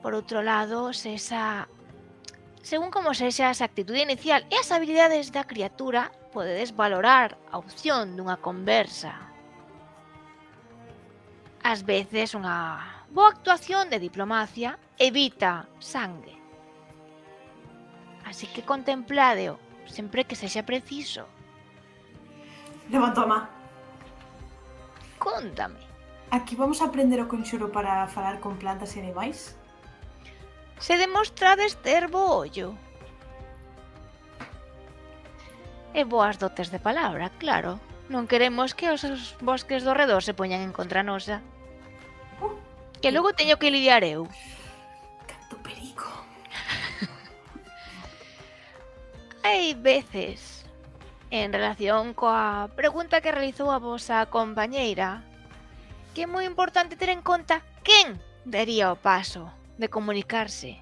Por outro lado, según como sexa esa actitude inicial e as habilidades da criatura, podedes valorar a opción dunha conversa. Ás veces unha boa actuación de diplomacia evita sangue. Así que contempladeo sempre que sexa preciso.
Levanto a má.
Cóntame.
Aquí vamos a aprender o conxuro para falar con plantas e animais?
Se demostrades ter bo ollo. E boas dotes de palabra, claro. Non queremos que os bosques do redor se poñan en contra nosa. Que logo teño que lidiar eu.
Canto perico.
Hai veces, en relación coa pregunta que realizou a vosa compañeira, que é moi importante ter en conta quen daría o paso de comunicarse.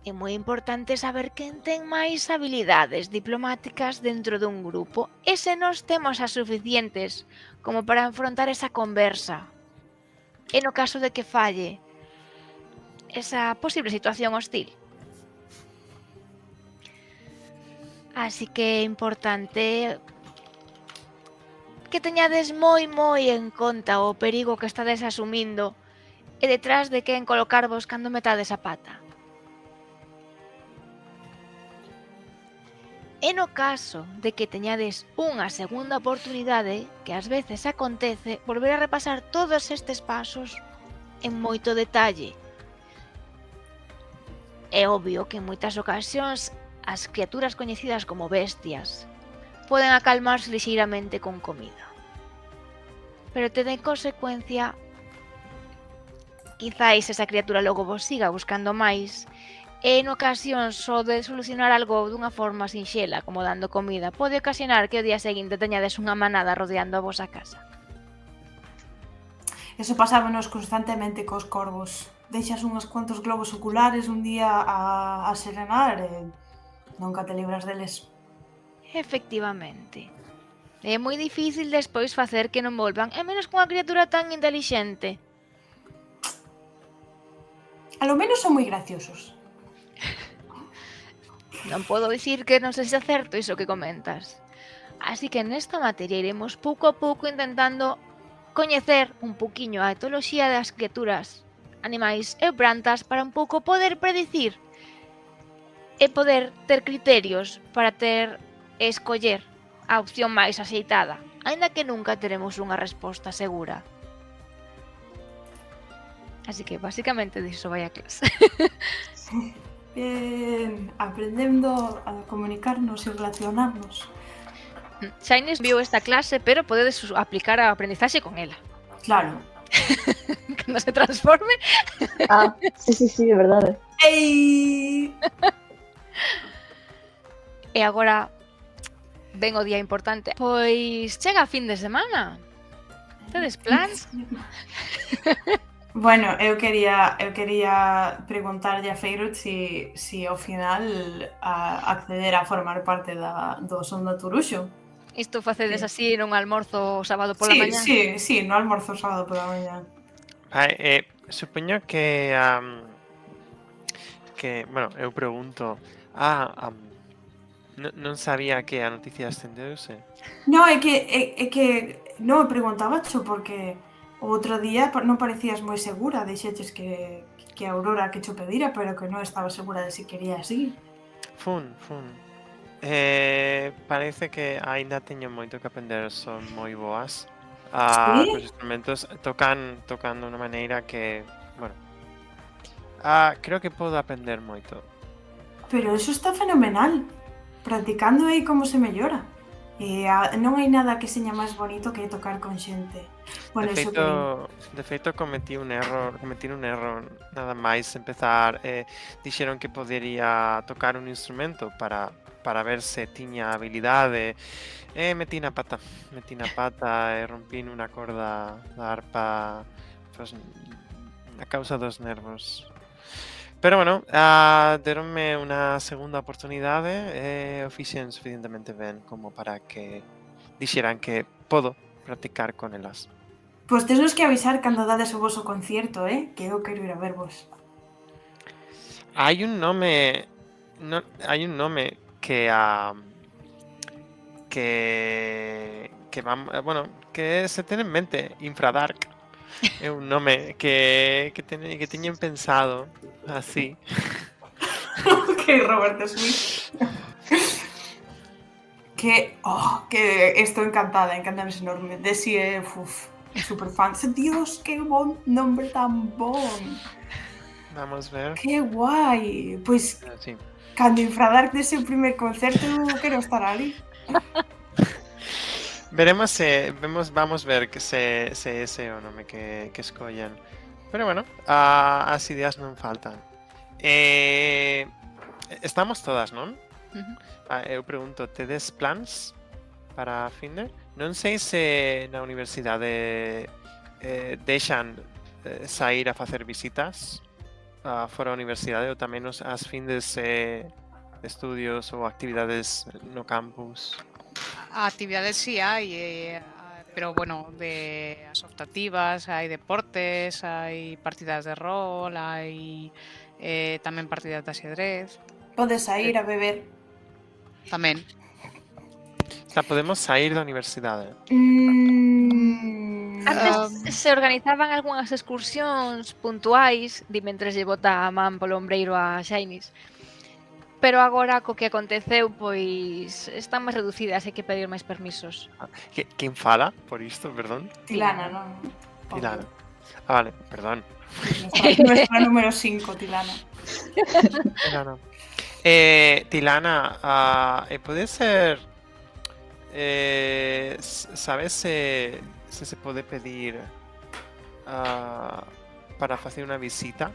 É moi importante saber quen ten máis habilidades diplomáticas dentro dun grupo e se nós temos as suficientes como para enfrontar esa conversa. E no caso de que falle esa posible situación hostil. Así que é importante que teñades moi en conta o perigo que estades asumindo e detrás de quen colocarvos cando metades a pata. E no caso de que teñades unha segunda oportunidade, que ás veces acontece, volver a repasar todos estes pasos en moito detalle. É obvio que en moitas ocasións as criaturas coñecidas como bestias poden acalmarse lixeiramente con comida. Pero ted en consecuencia, quizáis esa criatura logo vos siga buscando máis e en ocasións só de solucionar algo dunha forma sinxela, como dando comida, pode ocasionar que o día seguinte teñades unha manada rodeando a vosa casa.
Eso pasábanos constantemente cos corvos. Deixas unhos cuantos globos oculares un día a serenar e nunca te libras deles.
Efectivamente. É moi difícil despois facer que non volvan, e menos cunha criatura tan intelixente.
A lo menos son moi graciosos.
Non podo dicir que non sexa certo iso que comentas. Así que nesta materia iremos pouco a pouco intentando coñecer un poquinho a etoloxía das criaturas, animais e plantas para un pouco poder predicir e poder ter criterios para ter e escoller a opción máis axeitada, aínda que nunca teremos unha resposta segura. Así que, basicamente, diso vai a clase.
Bien, aprendendo a comunicarnos e relacionarnos.
Xaines viu esta clase, pero podedes aplicar a aprendizaxe con ela.
Claro.
cando se transforme.
Ah, sí, é verdade.
Ei!
E agora ven o día importante. Pois chega a fin de semana. Tedes plans?
Bueno, eu quería preguntarlle a Feirut si ao final acceder a formar parte do Son da Turuxo.
Isto facedes
Sí.
así nun almorzo o sábado pola mañá?
Sí, no almorzo sábado pola mañá.
Supoño que bueno, eu pregunto. Non sabía que a noticia estendeuse.
No, é que non preguntaba cho porque o outro día non parecías moi segura, dixeches que a Aurora que cho pedira, pero que non estaba segura de si quería así.
Fun. Parece que aínda teño moito que aprender, son moi boas.
Sí?
Cos instrumentos tocan de unha maneira que, bueno, creo que podo aprender moito.
Pero eso está fenomenal. Practicando aí como se mellora. E non hai nada que seña máis bonito que tocar con xente. Bueno, eso que
De feito cometí un error nada máis empezar. Dixeron que podería tocar un instrumento para ver se tiña habilidade. Metí na pata e rompín unha corda da arpa, pues, a causa dos nervos. Pero bueno, deronme unha segunda oportunidade e o fixen suficientemente ben como para que dixeran que podo practicar con elas.
Pois tesos que avisar cando dades o voso concierto, que eu quero ir a vervos.
Hai un nome que se ten en mente, Infradark. É un nome que teñen pensado así.
Ok, Roberto Smith. Que estou encantada ese enorme. Desi é super fan. Dios, que bon nombre tan bon.
Vamos ver.
Que guai. Pois,
Sí.
cando Infradark dese o primer concerto, quero estar ali.
Vamos ver que se ese o nome que escollen. Pero bueno, as ideas non faltan. Estamos todas, non? Eu pregunto, tedes plans para a finde? Non sei se na universidade deixan sair a facer visitas fora da universidade ou tamén as findes de estudios ou actividades no campus.
Actividades sí hai, pero bueno, de as optativas, hai deportes, hai partidas de rol, hai tamén partidas de ajedrez,
Podes sair a beber.
tamén.
O sea, podemos sair da universidade.
Antes se organizaban algunhas excursións puntuais, mentres lle bota a man polo ombreiro a Shainis. Pero agora co que aconteceu, pois están máis reducidas, hai que pedir máis permisos.
Quen fala por isto, perdón?
Tilana, non?
Tilana. Vale, perdón.
Nuestra número 5, Tilana.
Tilana. Tilana, pode ser... sabes se se pode pedir para facer unha visita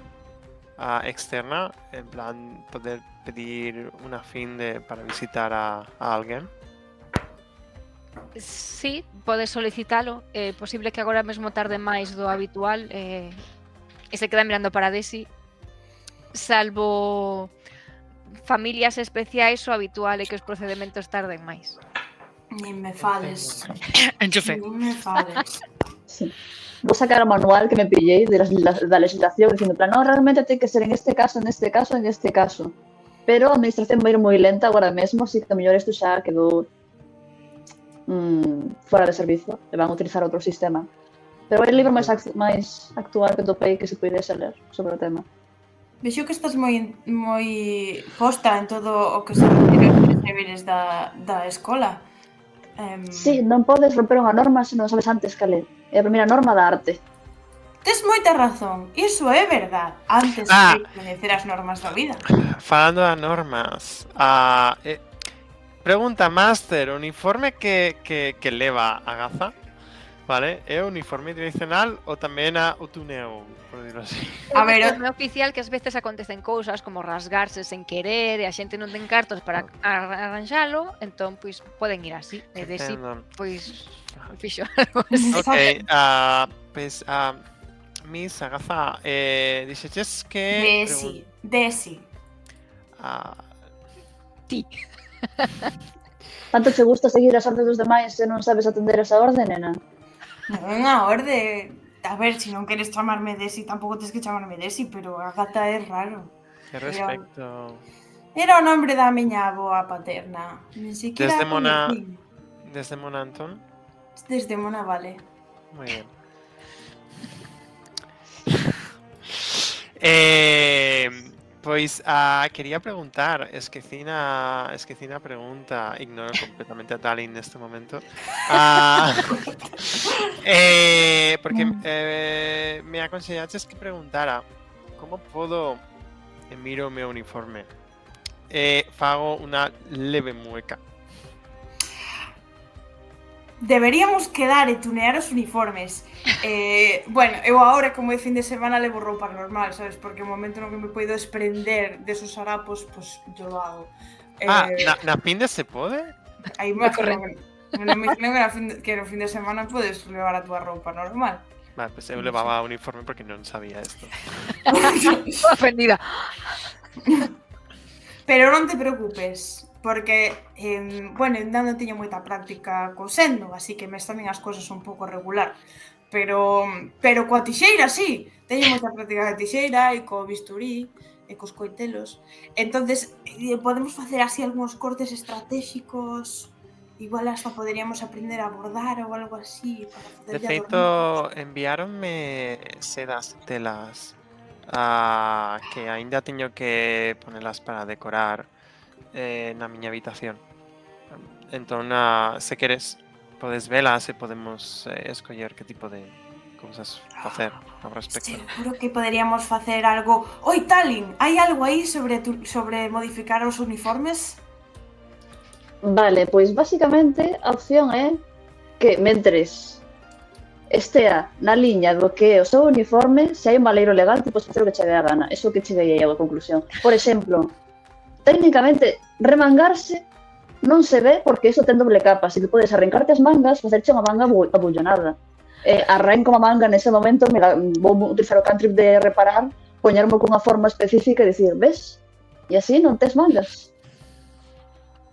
externa, en plan, poder pedir unha finde para visitar a alguén?
Sí, podes solicitalo. É posible que agora mesmo tarde máis do habitual e se queda mirando para Desi. Salvo familias especiais, o habitual é que os procedementos tarden máis.
Nin me fales.
Enchufe.
Nin me fales.
Sí. Vou sacar o manual que me pillei da legislación dicindo, en plan, no, realmente ten que ser en este caso. Pero a administración vai ir moi lenta agora mesmo, así que a mellor isto xa quedou fora de servizo e van a utilizar outro sistema. Pero hai libro máis actual que topei que se poidese ler sobre o tema.
Vexo que estás moi posta en todo o que se refire aos deberes da escola.
Sí, non podes romper unha norma se non sabes antes cal é. É a primeira norma da arte.
Tes moita razón, iso é verdad. Antes de coñecer as normas da vida.
Falando de normas, pregunta, Master, o uniforme que leva a Gaza? Vale, é o uniforme tradicional ou tamén o tuneo, por dilo así.
A ver,
É oficial que ás veces acontecen cousas como rasgarse sen querer e a xente non ten cartos para arranxalo, entón, pois, poden ir así. E de si,
Entendo.
pois, fixo algo así.
Ok, pues, Miss Agaza, dixeches que...
Desi.
Ti.
Tanto che gusta seguir as ordes dos demais se non sabes atender esa orde, nena?
Non é unha orde. A ver, se non queres chamarme Desi, tampouco tens que chamarme Desi, pero Agata é raro.
Que respecto...
Era o nombre da miña avoa paterna. Nin siquiera
Desde Mona...
coñecín.
Desde Mona Antón.
Desde Mona, vale.
Muy bien. Pois quería preguntar, esquecina pregunta, ignoro completamente a Tallinn neste momento. Porque me aconsellaches que preguntara como podo miro o meu uniforme. Fago unha leve mueca.
Deberíamos quedar e tunear os uniformes. Bueno, eu agora como é fin de semana levo roupa normal, sabes? Porque o momento no que me poido desprender desos harapos, pues yo lo hago.
Na fin de se pode?
Aí me imagino que no fin de semana podes levar a túa roupa normal.
Vale, pues eu levaba o uniforme porque non sabía isto.
Ofendida.
Pero non te preocupes, porque, bueno, ainda non teño moita práctica cosendo, así que me tamén as cousas un pouco regular. Pero coa tixeira, sí, teño moita práctica de tixeira e co bisturí e cos coitelos. Entonces, podemos facer así algúns cortes estratégicos, igual hasta poderíamos aprender a bordar ou algo así para
De
poder
feito, enviáronme sedas telas que aínda teño que ponelas para decorar na miña habitación. Entón, se queres, podes velas e podemos escoller que tipo de cousas facer ao respecto.
Seguro que poderíamos facer algo. Oi, Tallinn, hai algo aí sobre modificar os uniformes?
Vale, pois basicamente a opción é que mentres estea na liña do que é o seu uniforme, se hai un valeiro legal, ti podes facer o que che dé a gana. Eso que cheguei aí a conclusión. Por exemplo, técnicamente, remangarse non se ve porque iso ten doble capa, así que podes arrancarte as mangas, facerche unha manga abullonada. Arranco a manga nese momento, vou utilizar o cantrip de reparar, poñermo cunha forma específica e dicir, ves? E así non tes mangas.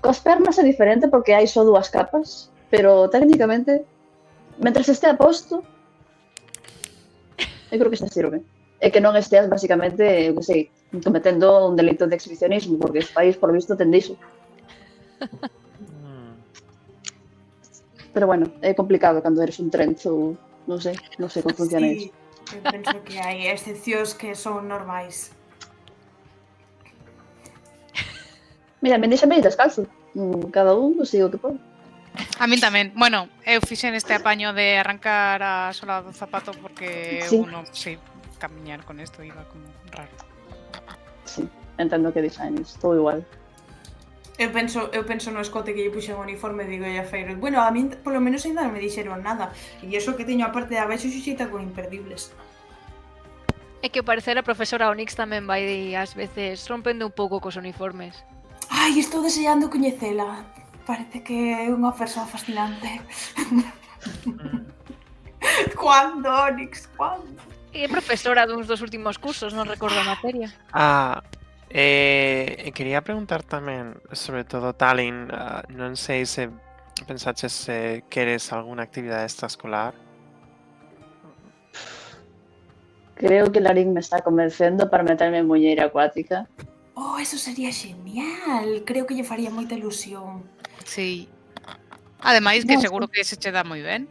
Cos pernas é diferente porque hai só dúas capas, pero técnicamente, mentres estea posto, eu creo que se sirve. E que non esteas, basicamente, eu que sei, cometendo un delito de exhibicionismo, porque este país, por visto, ten diso. Pero bueno, é complicado cando eres un trenzo, non sei como funciona iso.
Sí, eu penso que hai excepcións que son normais.
Mira, me deixa meio descalzo. Cada un sigo o que pode.
A min tamén. Bueno, eu fixen este apaño de arrancar a sola do zapato porque
Sí.
uno, sí, camiñar con esto iba como raro.
Sí, entendo que design, estou igual.
Eu penso no escote que lle puxen o uniforme, digo a Feiro. Bueno, a min polo menos ainda non me dixeron nada. E iso que teño a parte de abaixo xuxita con imperdibles.
É que ao parecer a profesora Onyx tamén vai ás veces rompendo un pouco cos uniformes.
Ai, estou desexando coñecela. Parece que é unha persoa fascinante. Cuando, Onyx? Cuando?
É profesora duns dos últimos cursos, non recordo a materia.
Quería preguntar tamén, sobre todo Tallinn, non sei se pensaches se queres algunha actividade extraescolar.
Creo que Larín me está convencendo para meterme en muñeira acuática.
Oh, eso sería genial. Creo que lle faría moita ilusión.
Sí. Ademais que
No,
seguro que se che dá moi ben.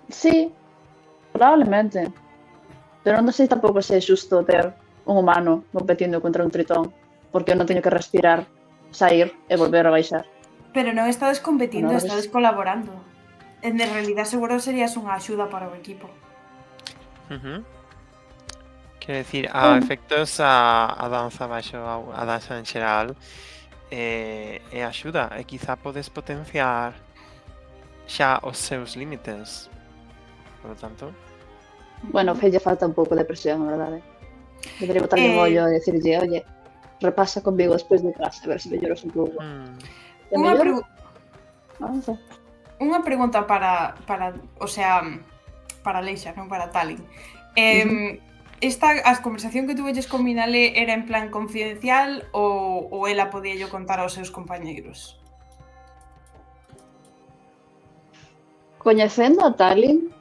Sí, probablemente. Pero non sei tampouco se é xusto ter un humano competindo contra un tritón, porque eu non teño que respirar, sair e volver a baixar.
Pero non estades competindo,
Bueno,
estades colaborando. En realidad seguro serías unha axuda para o equipo.
Quero dicir, a efectos a danza baixo, a danza en xeral, é axuda, e quizá podes potenciar xa os seus límites. Por lo tanto,
Bueno, felle falta un pouco de presión, a verdade. Debería botarlle un ollo e decirlle, oye, repasa conmigo despois de clase, a ver se melloras un pouco. E
Unha,
mellor?
pregu-
Non sei.
unha pregunta para, o sea, para Leixa, non para Tallin. A conversación que tuvelles con Minalé era en plan confidencial ou ela podía yo contar aos seus compañeiros?
Coñecendo a Tallin,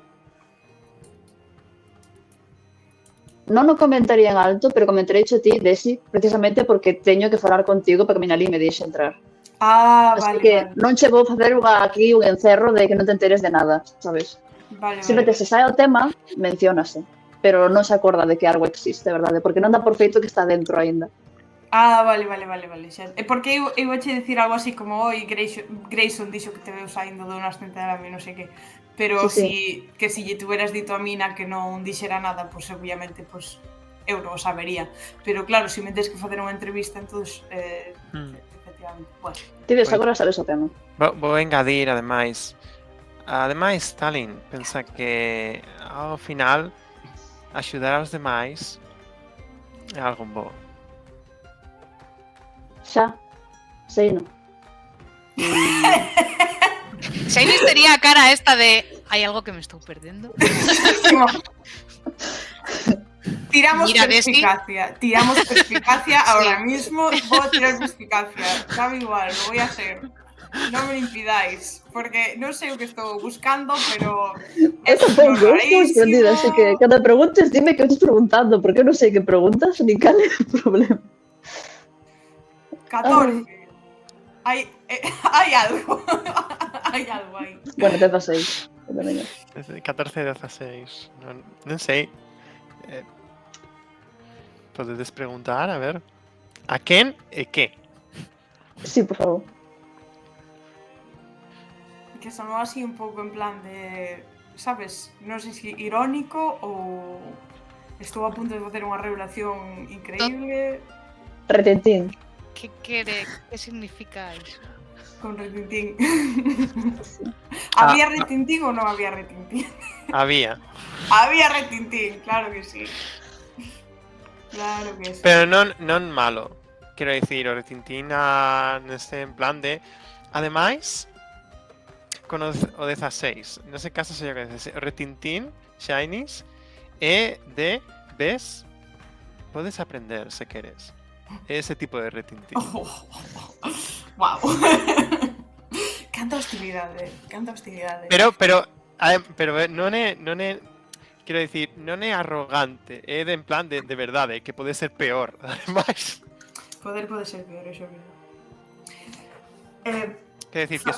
non o comentaría en alto, pero comentarei a ti, Desi, precisamente porque teño que falar contigo para que Minalí me deixe entrar.
Ah,
Así
vale,
que
vale.
non che vou facer aquí un encerro de que non te enteres de nada, sabes?
Vale,
Simplemente se sae o tema, menciónase, pero non se acorda de que algo existe, verdade? Porque non dá por feito que está dentro aínda.
Ah, vale. Xa. É porque eu vouche dicir algo así como oi, Grayson dixo que te veu saindo dunha ascente de mí, non sei que. Pero
Sí.
si lle tuveras dito a Mina que non dixera nada, pois obviamente pois eu non o sabería. Pero claro, se me tes que facer unha entrevista, entonces efectivamente, bueno.
Ti ves,
Pois-
agora sabes o tema.
vou engadir, ademais, Stalin pensa que ao final axudar aos demais é algo bo.
Xa, sei non.
Shainis tenía a cara esta de hay algo que me estoy perdiendo.
Tiramos
Mira, Desi.
perspicacia ahora
Sí.
mismo. Voy a tirar perspicacia. Sabe igual, lo voy a hacer. No me lo impidáis, porque no sé lo que estoy buscando, pero
Eu
es
tampouco, eu estou sorprendida, así que cando preguntes, dime que estás preguntando, porque eu non sei que preguntas, ni cal é o problema.
14. Hay algo. Hay algo ahí.
Bueno, 16.
14 e 16. Non sei. Podedes preguntar, a ver. A quen e que?
Sí, por favor.
Que sonó así un pouco en plan de, sabes, non sei se irónico ou estou a punto de facer unha revelación increíble
Retentín.
¿Qué significa eso?
con retintín.
Sí.
¿Había retintín ou non había retintín?
Había.
Había retintín, claro que sí. Claro que sí.
Pero non malo. Quero dicir, o retintín neste en plan de... Ademais, con o 16. Nese caso sería o 16. O retintín, Shinies, é de... Ves? Podes aprender se queres. Ese tipo de retintín.
Wow. Canta hostilidade, canta hostilidade.
Pero non é quero dicir, non é arrogante, é de en plan de verdade, que pode ser peor, ademais.
Poder pode ser peor, eso é verdade.
Quero dicir que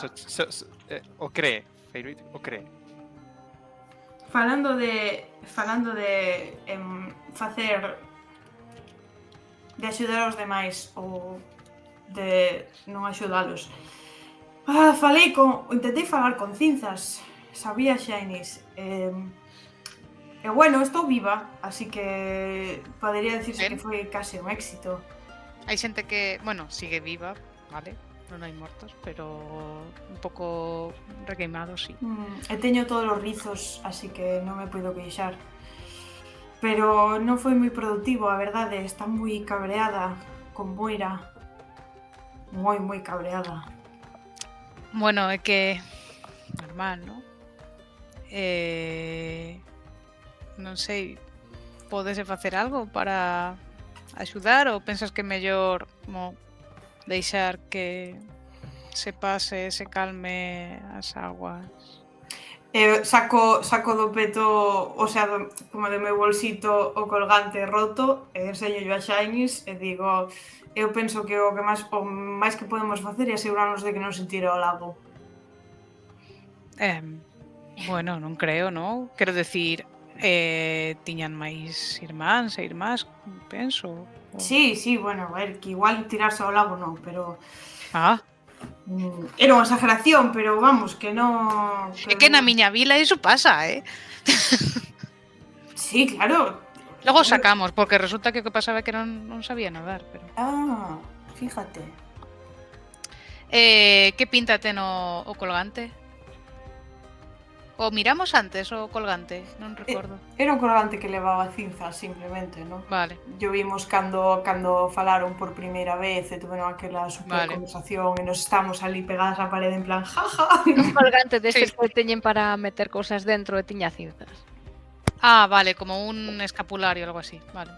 o cree, Fairuit, o cree.
Falando de facer de axudar aos demais ou de non axudalos. Intentei falar con Cinzas, sabía Shinies. E bueno, estou viva, así que podería decirse que foi case un éxito.
Hay xente que, bueno, sigue viva, vale, non hai mortos, pero un pouco requeimados, sí.
E teño todos os rizos, así que non me podo queixar. Pero non foi moi productivo, a verdade, está moi cabreada con Moira. Moi cabreada.
Bueno, é que normal, ¿no? Non sei, podese facer algo para axudar ou pensas que é mellor como deixar que se pase, se calme as aguas?
Saco do peto, o sea, como do meu bolsito o colgante roto e enseño a Shinies e digo, eu penso que o máis que podemos facer é asegurarnos de que non se tire ao lago.
Bueno, non creo, non? Quero decir, tiñan máis irmáns e irmás, penso.
Sí, bueno, a ver, que igual tirarse ao lago non, pero... Era unha exageración, pero vamos, que non...
É que na miña vila iso pasa,
Sí, claro.
Logo sacamos, porque resulta que o que pasaba é que non sabía nadar, pero...
Fíjate.
Que pinta ten o colgante? O miramos antes o colgante, non recordo.
Era un colgante que levaba cinzas, simplemente, non?
Vale.
Yo vimos cando falaron por primeira vez e tuveron aquela super
Vale.
conversación e nos estamos ali pegadas á parede en plan jaja.
Un colgante destes
Sí.
que teñen para meter cousas dentro e tiña cinzas.
Ah, vale, como un escapulario o algo así. Vale.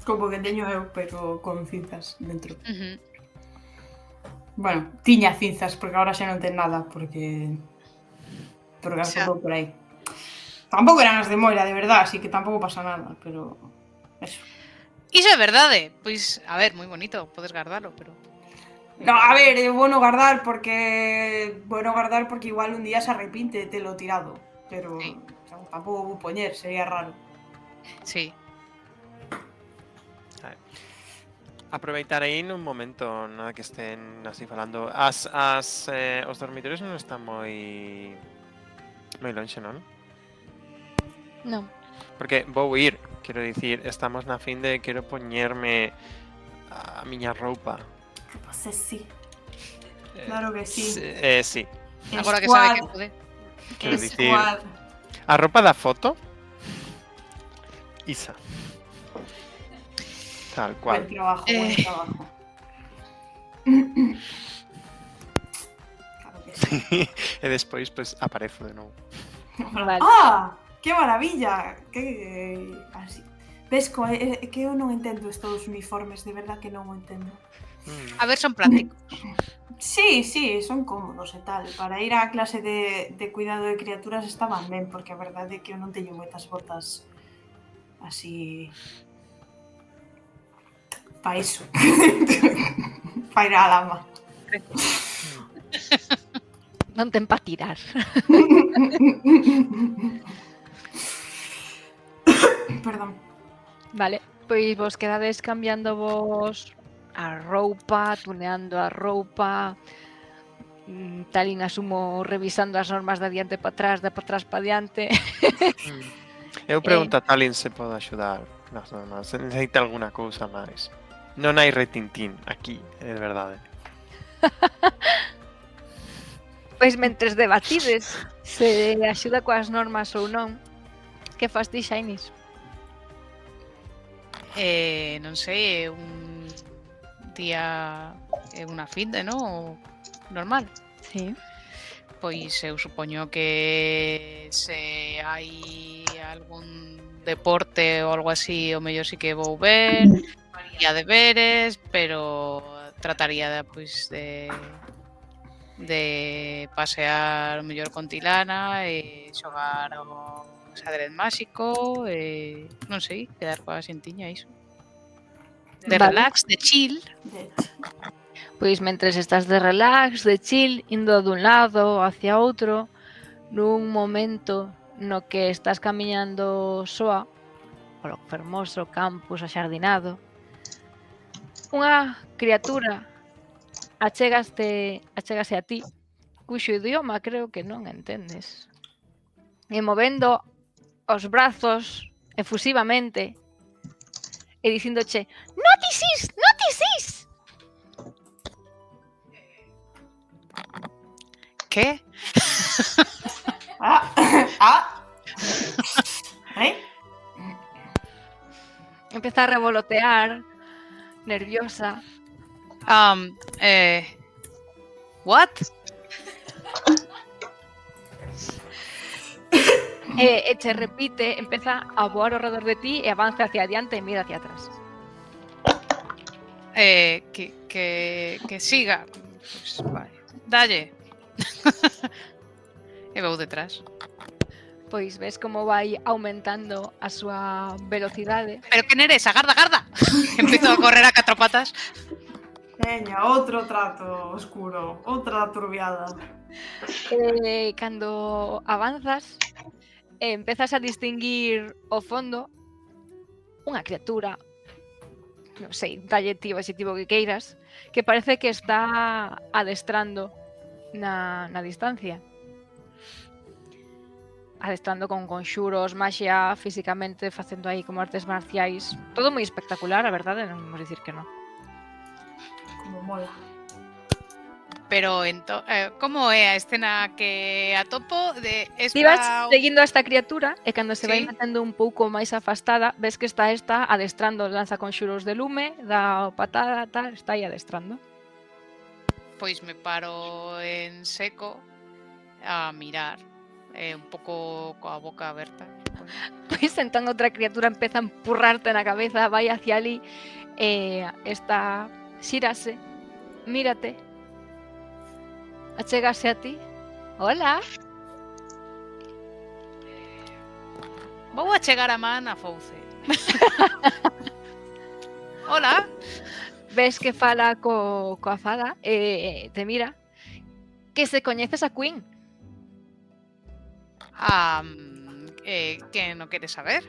Como que teño eu, pero con cinzas dentro.
Ujú.
Bueno, tiña cinzas, porque agora xa non ten nada, porque as
Xa.
botou por aí. Tampouco eran as de Moira, de verdad, así que tampouco pasa nada, pero... Eso.
Iso é verdade. Pois, a ver, moi bonito, podes guardalo, pero...
No, a ver, é bueno guardar porque igual un día se arrepinte de telo tirado, pero
Sí.
tampouco vou poñer, sería raro.
Sí.
Aproveitarei nun momento, nada que estén así falando. Os dormitorios non están moi lonxe, non?
Non.
Porque vou ir, quero dicir, estamos na fin de quero poñerme a miña roupa.
Que pase, sí. Claro que sí.
Sí,
Agora que sabe que pode.
quero dicir,
Squad.
a roupa da foto Isa. Tal cual.
Buen trabajo, buen trabajo. Claro que sí.
E despois, pues, aparezo de novo.
Vale.
¡Ah! ¡Qué maravilla! Que así. Ves, que eu non entendo estos uniformes, de verdad que non o entendo.
A ver, son prácticos.
Sí, son cómodos e tal. Para ir á clase de cuidado de criaturas estaban ben, porque a verdade é que eu non teño moitas botas así... Pa iso. Pa ir á lama.
Non ten pa tirar.
Perdón.
Vale, pois vos quedades cambiando vos a roupa, tuneando a roupa, talín asumo revisando as normas de adiante para atrás, de para atrás para adiante.
Eu pregunto a Talin se pode axudar nas normas, se necesita alguna cousa máis. Non hai retintín aquí, é verdade.
Pois mentres debatides se axuda coas normas ou non, que fas ti, Shainis?
Non sei, é un día, é unha finde, non? Normal.
Sí.
Pois eu supoño que se hai algún deporte ou algo así, o mellor sí que vou ver, faría deberes, pero trataría de, pois, de pasear o mellor con Tilana e xogar o xadrez máxico e non sei, quedar coa xentiña iso. De
Vale.
relax, de chill.
De hecho.
Pois mentres estás de relax, de chill, indo dun lado hacia outro, nun momento no que estás camiñando soa polo fermoso campus axardinado, unha criatura achégase a ti, cuxo idioma creo que non entendes. E movendo os brazos efusivamente e dicíndoche "Notices, notices!"
Que?
Empeza a revolotear, nerviosa.
What?
E che repite, empeza a voar ao redor de ti e avanza hacia adiante e mira hacia atrás.
Que siga. Pues, vale. Dalle. E vou detrás.
Pois ves como vai aumentando a súa velocidade.
Pero quen eres? Agarda, agarda. Empiezo a correr a catro patas.
Veña, outro trato oscuro, outra turbiada.
Cando avanzas, empezas a distinguir ao fondo unha criatura, non sei, dalle ti o adxetivo que queiras, que parece que está adestrando na distancia. Adestrando con conxuros, maxia, físicamente, facendo aí como artes marciais. Todo moi espectacular, a verdade, non vamos dicir que non.
Como mola.
Pero como é a escena que atopo de
Ti vas
esta...
seguindo a esta criatura e cando se vai
Sí.
metendo un pouco máis afastada, ves que está esta adestrando, lanza conxuros de lume, dá patada, tal, está aí adestrando.
Pois me paro en seco a mirar, un pouco coa boca aberta.
Pois entón outra criatura empeza a empurrarte na cabeza, vai hacia ali, esta xírase, mírate, achégase a ti. Hola.
Vou a chegar a man a Fouce. Hola.
Ves que fala coa fada e te mira. Que se coñeces a Queen.
Que non queres saber?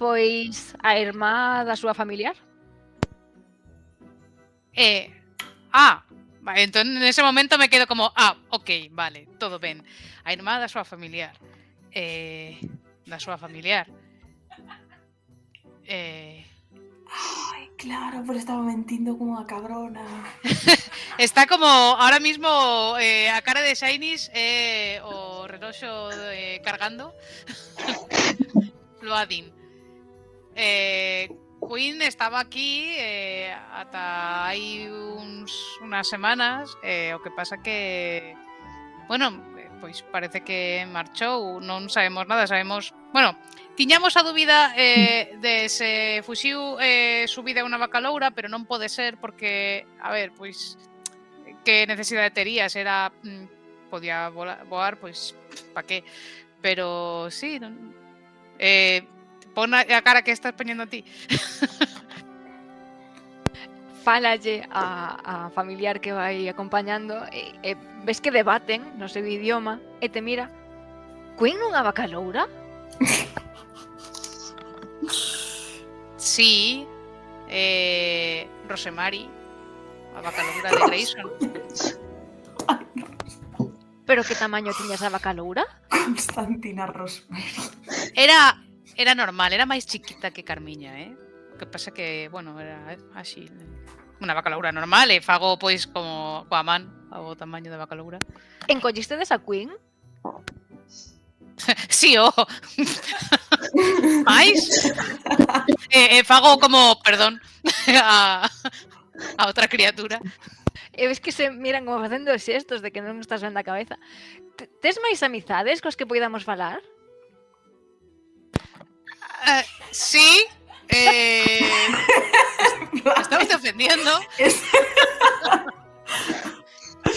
Pois a irmá da súa familiar.
Vale, entón nese momento me quedo como, ok, vale, todo ben. A irmá da súa familiar. Da súa familiar.
Ai, claro, pero estaba mentindo como unha cabrona.
Está como, ahora mismo, a cara de Shainis o reloxo cargando. Loading. Queen estaba aquí ata hai unhas semanas, o que pasa que, bueno, pois parece que marchou, non sabemos nada, sabemos, bueno, tiñamos a dúbida de se fuxiu subida a unha vaca loura, pero non pode ser porque, a ver, pois que necesidade terías, era podía voar, pois pa que, pero sí, non, pon a cara que estás poñendo a ti.
Fálalle a familiar que vai acompañando e ves que debaten no seu idioma e te mira. Queen nunha vaca loura?
Sí, Rosemary, a vaca loura de Grayson.
Pero que tamaño tiña esa vaca loura?
Constantina Rosemary.
Era normal, era máis chiquita que Carmiña, O que pasa que, bueno, era así, unha vaca loura normal, e fago pois como coa man, o tamaño da vaca loura.
Encollistedes a Queen?
Sí, máis? Fago como, perdón, a outra criatura.
E ves que se miran como facendo xestos de que non estás vendo a cabeza. Tes máis amizades cos que poidamos falar?
Sí. Estamos ofendiendo.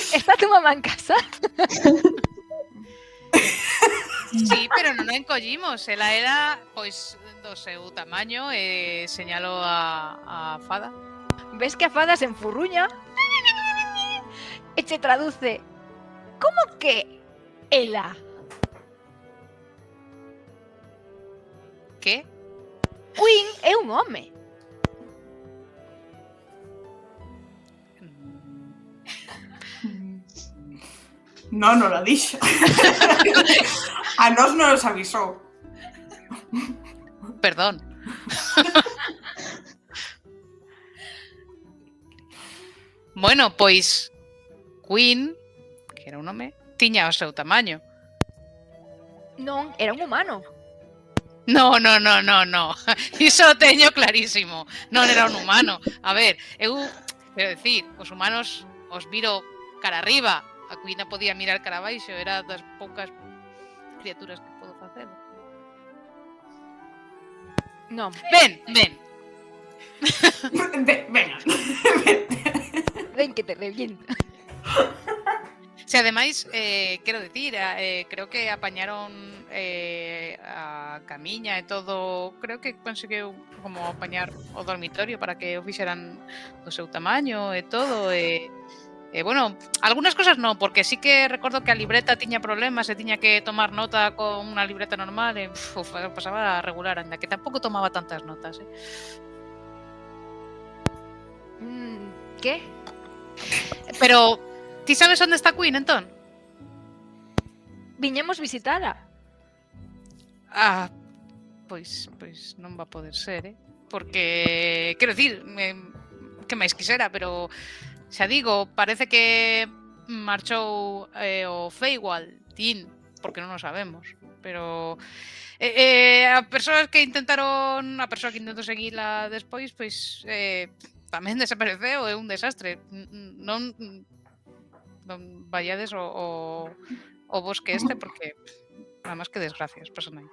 Está tu mamá en casa?
Sí, pero non a encollimos. Ela era, pois, do seu tamaño e señalo a fada.
Ves que a fada se enfurruña e che traduce. Como que ela?
Que?
Queen é un home.
No, non la dixo. A nós non nos avisou.
Perdón. Bueno, pois Queen, que era un home, tiña o seu tamaño.
Non, era un humano.
No. Iso o teño clarísimo. Non era un humano. A ver, eu quero decir, os humanos os miro cara arriba. A Queen a podía mirar cara abaixo. Era das poucas criaturas que podo facer.
Non.
Ven.
Venga.
Ven que te reviento.
Se ademais, quero dicir, creo que apañaron a camiña e todo, creo que conseguiu como apañar o dormitorio para que o fixeran do seu tamaño e todo, bueno, algunas cosas non, porque sí que recordo que a libreta tiña problemas e tiña que tomar nota con unha libreta normal e pasaba a regular, ainda que tampouco tomaba tantas notas,
Que?
Pero, ti sabes onde está Queen, entón?
Viñemos visitala.
Pois non va poder ser, Porque, quero dicir, que máis quisera, pero Xa digo, parece que marchou o Feywild, tin, porque non o sabemos. Pero a persoa que intentou seguila despois, pois tamén desapareceu, é un desastre. Non vayades o bosque este porque nada máis que desgracias pasan aí.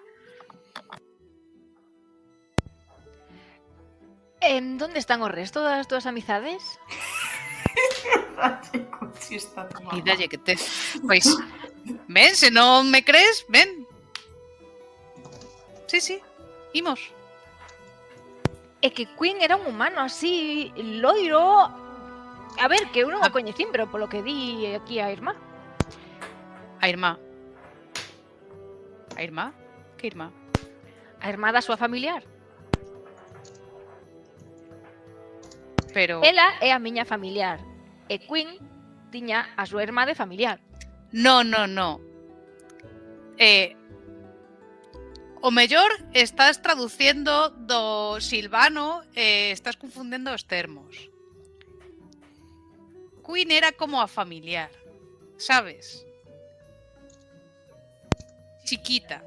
Donde están o resto das túas amizades?
Si está tomado.
E dalle que te. Pois, ven, se non me crees, ven. Sí, imos.
É que Queen era un humano así, loiro. A ver, que eu non o coñecín, pero polo que di aquí a irmá.
A irmá. A irmá? Que irmá?
A irmá da súa familiar.
Pero...
Ela é a miña familiar. E Queen tiña a súa irmá de familiar.
No. O mellor estás traduciendo do silvano e estás confundendo os termos. Queen era como a familiar, sabes? Chiquita.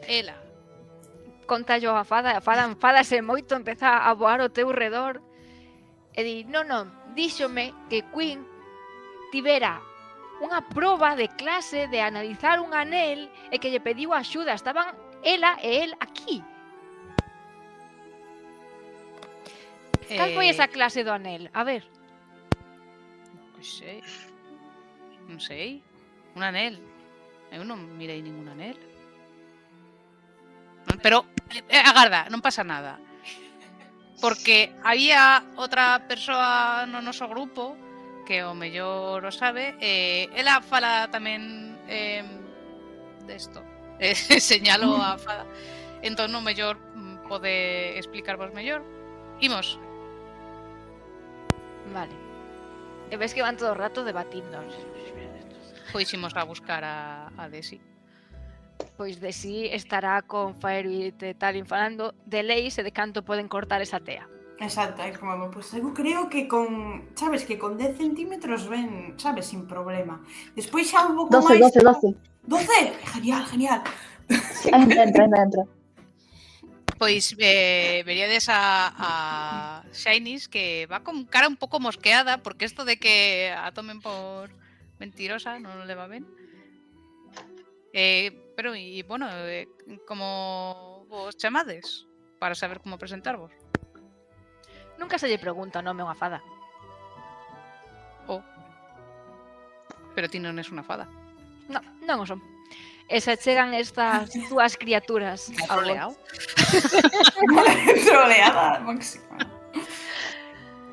Ela.
Conta yo a fada enfádase moito, empeza a voar ao teu redor e di, non, díxome que Queen tivera unha proba de clase de analizar un anel e que lle pediu axuda, estaban ela e el aquí. Cal foi esa clase do anel? A ver.
Non sei. Un anel. Eu non mirei ningún anel. Pero, agarda, non pasa nada. Porque había outra persoa no noso grupo que o mellor o sabe, ela fala tamén desto. Señalo a fada. Entón, o mellor pode explicarvos mellor. Imos.
Vale. E ves que van todo o rato debatindo.
Pois imos a buscar a Desi.
Pois de si estará con Fairyt e tal falando de leis e de canto poden cortar esa tea.
Exacto, é como, pues eu creo que con, sabes, que con 10 centímetros ven, sabes, sin problema. Despois xa un pouco
12,
máis...
12.
12? Genial.
Entra.
Pois veríades a Shinies que va con cara un pouco mosqueada porque isto de que a tomen por mentirosa non le va ben. Pero, e bueno, como vos chamades para saber como presentarvos?
Nunca se lle pregunta o nome a unha fada.
Pero ti non és unha fada.
Non o son. E se chegan estas túas criaturas ao
Troleado.
Troleada máxima.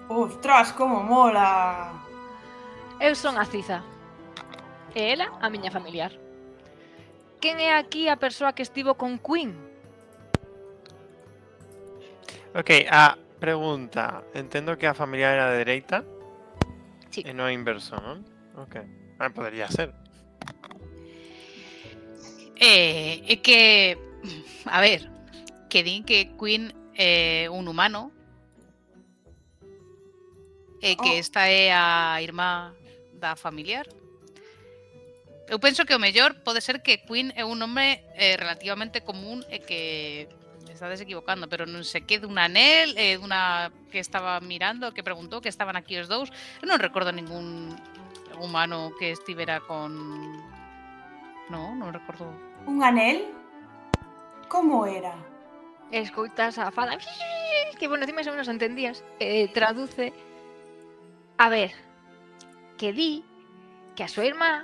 Ostras, como mola.
Eu son a Ciza. E ela, a miña familiar. Quen é aquí a persoa que estivo con Queen?
Ok, a pregunta. Entendo que a familia era de dereita.
Sí.
E non inverso, non? Ok. Podría ser.
É que, a ver, que din que Queen é un humano e que esta é a irmá da familiar. Eu penso que o mellor pode ser que Queen é un nome relativamente común e que estades equivocando, pero non sei que dun anel, dunha que estaba mirando, que preguntou que estaban aquí os dous. Eu non recordo ningún humano que estivera con... Non recordo.
Un anel? Como era?
Escoitas a fada que, bueno, ti máis ou menos entendías. Traduce. A ver, que di que a súa irmá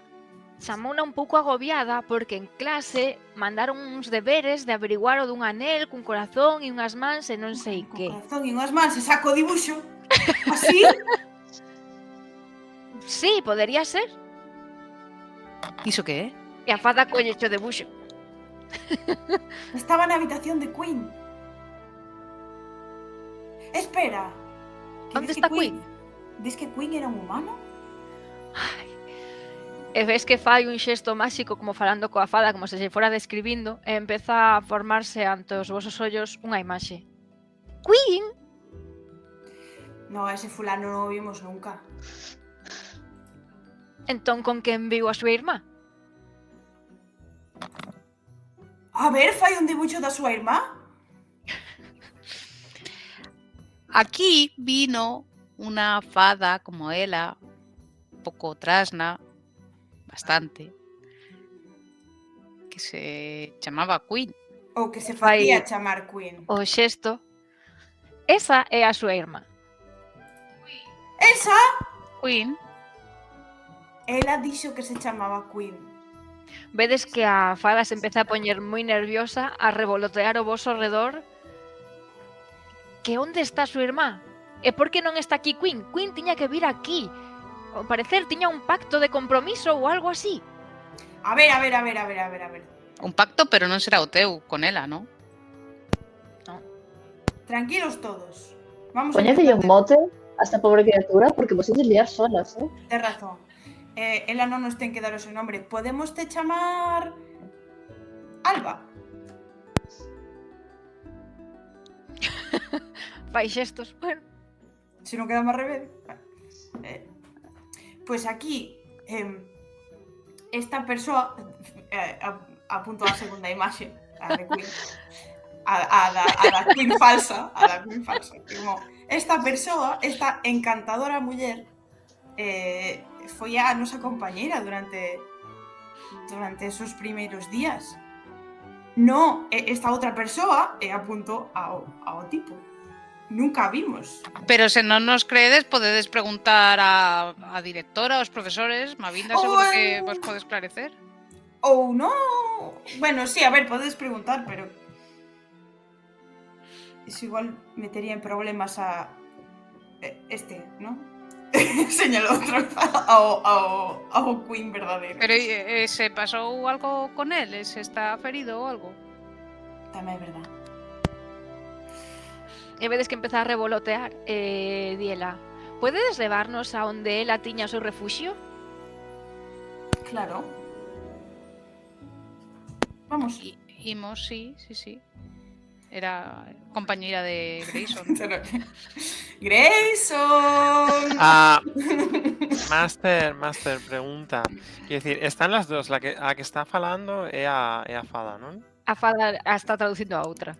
chamouna un pouco agobiada porque en clase mandaron uns deberes de averiguar o dun anel cun corazón e unhas mans e non sei que.
Con corazón e unhas mans e saco o dibuixo. Así?
Sí, podería ser.
Iso que é?
E a fada collecho o debuxo.
Estaba na habitación de Queen. Espera.
Onde está Queen?
Dis que Queen era un humano?
Ai. E ves que fai un xesto máxico como falando coa fada, como se lle fora describindo, e empeza a formarse ante os vosos ollos unha imaxe. Queen?
No, ese fulano non o vimos nunca.
Entón, con quen viu a súa irmá?
A ver, fai un dibuixo da súa irmá.
Aquí vino una fada como ela, un pouco trasna, bastante, que se chamaba Queen.
Ou que se
Fai-
facía chamar Queen.
O xesto. Esa é a súa irmá.
Esa,
Queen,
ela dixo que se chamaba Queen.
Vedes que a fada se empeza a poñer moi nerviosa, a revolotear o voso redor. Que onde está a súa irmá? E por que non está aquí Queen? Queen tiña que vir aquí. Ao parecer tiña un pacto de compromiso ou algo así.
A ver.
un pacto, pero non será o teu con ela, non?
Tranquilos todos. Vamos
Poñédelle un mote a esta pobre criatura porque vos ides liar solas,
Tes razón. Ela non nos ten que dar o seu nombre. Podemos te chamar Alba?
Fai xestos. Bueno,
Se non queda máis remedio. Pois aquí esta persoa apunto a segunda imaxe, a de Queen. A da Queen falsa, Como, esta persoa, esta encantadora muller, foi a nosa compañeira durante os seus primeiros días. No, esta outra persoa apunto ao tipo. Nunca a vimos.
Pero se non nos creedes, podedes preguntar a directora, aos profesores, Mavinda seguro que vos pode esclarecer.
Ou non. Bueno, sí, a ver, podes preguntar, pero iso igual metería en problemas a ¿no? Señalou outra vez ao Queen verdadeiro.
Pero se pasou algo con él? Se está ferido ou algo?
Tamén é verdad.
e vedes que empeza a revolotear. Diela, podedes levarnos a onde ela tiña o seu refuxio?
Claro. Vamos.
Imos, sí. Era compañeira de Grayson.
Grayson.
Master, pregunta. Quer dicir, están las dos, a que está falando é a fada, non?
A fada a está traducindo a outra.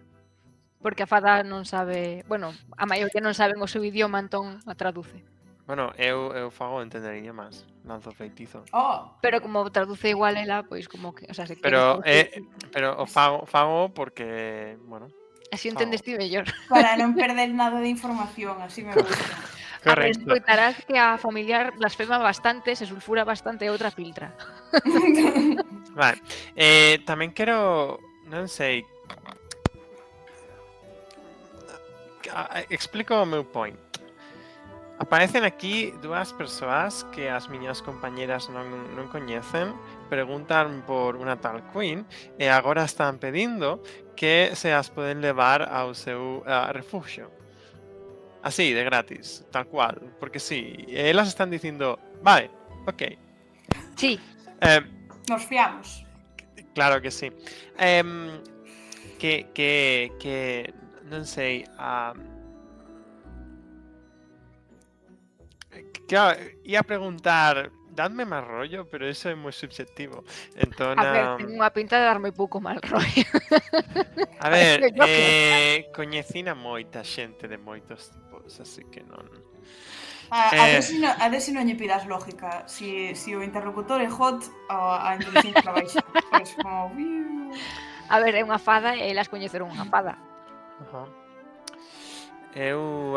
Porque a fada non sabe... Bueno, a maioría non saben o seu idioma, entón a traduce.
Bueno, eu fago entender idiomas, lanzo feitizo.
Oh,
Pero como traduce igual ela, pois como que... O sea, se
Pero
queres traducir,
pero o fago porque, bueno,
así o entendes ti mellor.
para non perder nada de información, así me gusta.
A ver,
correcto.
escoitarás que a familiar blasfema bastante, se sulfura bastante e outra filtra.
Vale. Tamén quero, non sei, explico o meu point. Aparecen aquí dúas persoas que as miñas compañeras non coñecen, preguntan por unha tal Queen e agora están pedindo que se as poden levar ao seu refuxio. Así, de gratis, tal cual, porque sí, elas están dicindo, vale, ok.
Sí,
Nos fiamos.
Claro que sí. Que non sei, claro, ia preguntar, dadme máis rollo, pero eso é moi subjetivo. Entón,
a ver, ten unha pinta de dar moi pouco mal rollo.
a ver,
Parece que
coñecina moita xente de moitos tipos, así que non.
A ver se non lle pidas lógica. Si o interlocutor é hot, a inteligencia baixa. Pois como...
A ver, é unha fada e elas coñeceron unha fada.
Ajá. Eu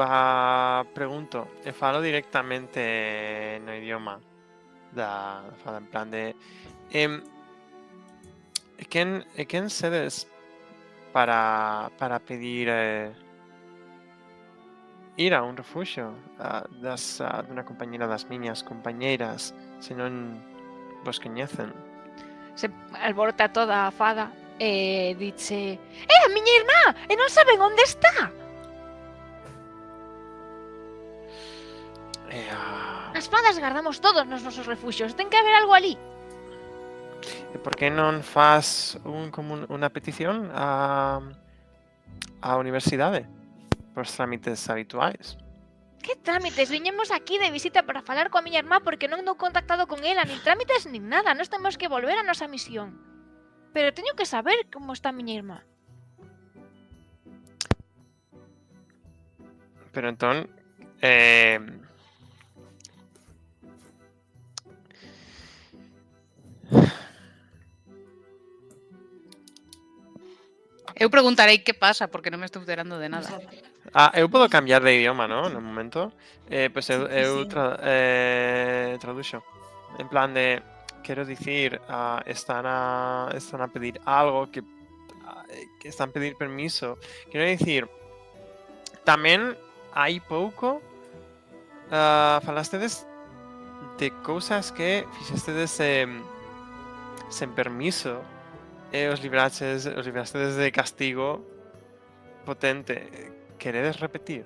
pregunto, e falo directamente no idioma da fada, en plan de quen sedes para pedir ir a un refuxio dunha compañera das miñas compañeiras, se non vos coñecen?
Se alborota toda a fada e dice: a miña irmá! E non saben onde está! As fadas guardamos todos nos nosos refuxios. Ten que haber algo ali.
E por que non faz unha petición á universidade? Por os trámites habituais.
Que trámites? Viñemos aquí de visita para falar coa miña irmá porque non dou contactado con ela, nin trámites nin nada, nós temos que volver a nosa misión. Pero teño que saber como está a miña irmá.
Pero entón,
Eu preguntarei que pasa, porque non me estou enterando de nada.
Exacto.
eu podo cambiar de idioma, ¿no? No momento. Pois eu,
Sí, sí.
traduxo. En plan de, quero dicir, están a pedir algo que están a pedir permiso. Quero dicir, tamén hai pouco falastedes de cousas que fixestedes sen permiso e os librastedes de castigo potente. Queredes repetir?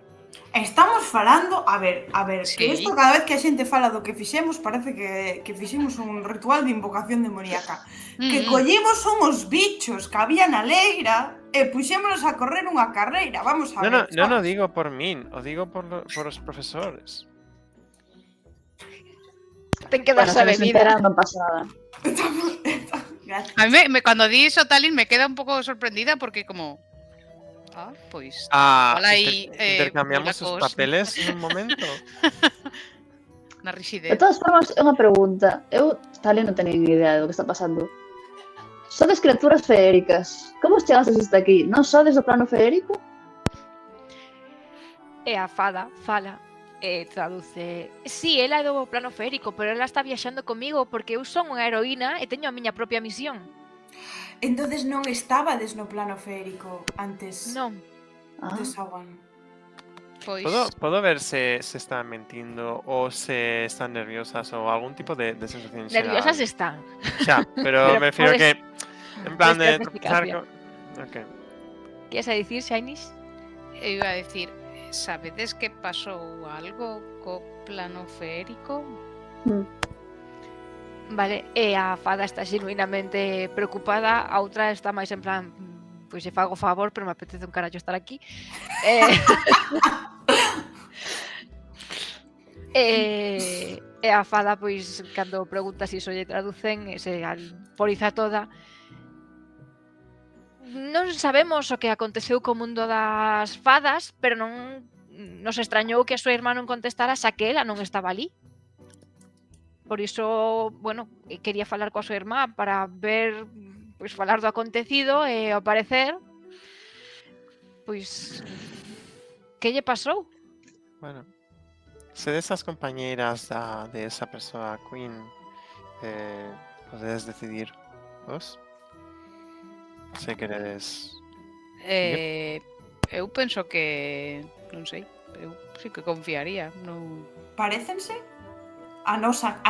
Estamos falando, a ver,
Sí.
que isto cada vez que a xente fala do que fixemos parece que fixemos un ritual de invocación demoníaca. Que collemos unhos bichos que había na leira e puxémonos a correr unha carreira. Vamos a ver.
Non o
sabes?
digo por min, o digo por os profesores.
Ten que
Bueno,
darse a
se nos
bebida.
entera non pasa nada.
Gracias.
A mí, cuando di iso, Talin, me queda un pouco sorprendida porque como... pois... igual hai,
Intercambiamos os
polacos
papeles en un momento.
na
De
rixidez.
todas formas, é unha pregunta. Eu, Talin, non teño ni idea do que está pasando. Sodes criaturas feéricas. Como chegastes hasta aquí? Non sodes do plano feérico?
E a fada fala e traduce. Sí, ela é do plano feérico, pero ela está viaxando comigo porque eu son unha heroína e teño a miña propia misión.
Entonces non estabades no plano feérico antes
Non.
de Sawan.
Pois...
Podo ver se están mentindo ou se están nerviosas ou algún tipo de sensación xeral.
Nerviosas están.
Xa, pero
Pero
me refiero
podes-
que en plan de
podes ter
tropezar
explicación.
con... Ok.
Queres a dicir, Shinish?
Eu iba a decir, sabedes que pasou algo co plano feérico?
Vale, e a fada está xenuinamente preocupada, a outra está máis en plan, pois se fago favor, pero me apetece un carallo estar aquí. E a fada, pois, cando pregunta se iso lle traducen, se alboriza toda. Non sabemos o que aconteceu co mundo das fadas, pero non nos extrañou que a súa irmá non contestara xa que ela non estaba ali. Por iso, bueno, quería falar coa súa irmá para ver, pois falar do acontecido e ao parecer, pois que lle pasou?
Bueno. Se desas compañeiras de esa persoa Queen podedes decidir vos se queredes.
Eu penso que... non sei, eu sí que confiaría. Non...
Parécense? A nosa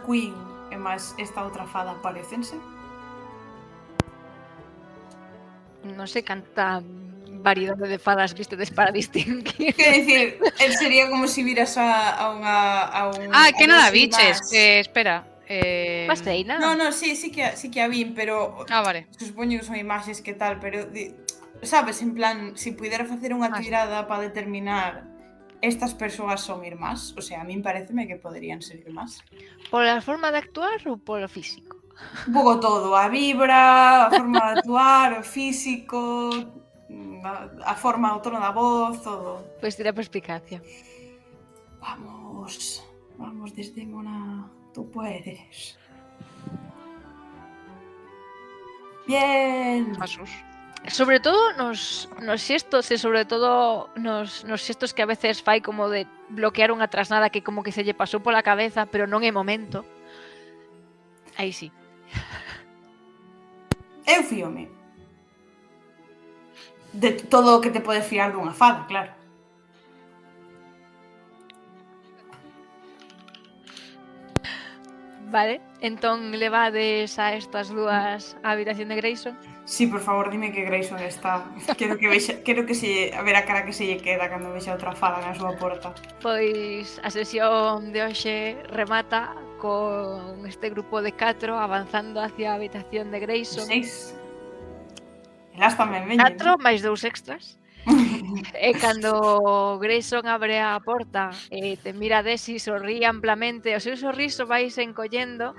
Queen e máis esta outra fada parécense?
Non sei canta variedade de fadas vistedes para distinguir.
Quero dicir, sería como se viras a un
que non
a
a
dos
biches.
irmáns.
Espera.
Pasteina?
No, sí que a vin, pero
Vale.
supoño que son imaxes que tal, pero sabes, en plan, se pudera facer unha
Sí.
tirada para determinar estas persoas son irmás, o sea, a min pareceme que poderían ser irmás.
Pola forma de actuar ou polo físico?
Un pouco todo, a vibra, a forma de actuar, o físico, a forma, o tono da voz, todo.
Pois tira perspicacia.
Vamos, Desdémona, tú puedes. Bien.
Jesús.
Sobre todo nos xestos e sobre todo nos xestos que a veces fai como de bloquear unha trasnada que como que se lle pasou pola cabeza, pero non é momento. Aí sí.
Eu fíome. De todo o que te podes fiar dunha fada, claro.
Vale, entón levades a estas dúas á habitación de Grayson.
Sí, por favor, dime que Grayson está. Quero que se a ver a cara que se lle queda cando vexa outra fada na súa porta.
Pois a sesión de hoxe remata con este grupo de 4 avanzando hacia a habitación de Grayson.
6. Elas tamén veñen.
4 máis 2 extras. E cando Grayson abre a porta e te mira a Desi, sorrí amplamente, o seu sorriso vai se encollendo,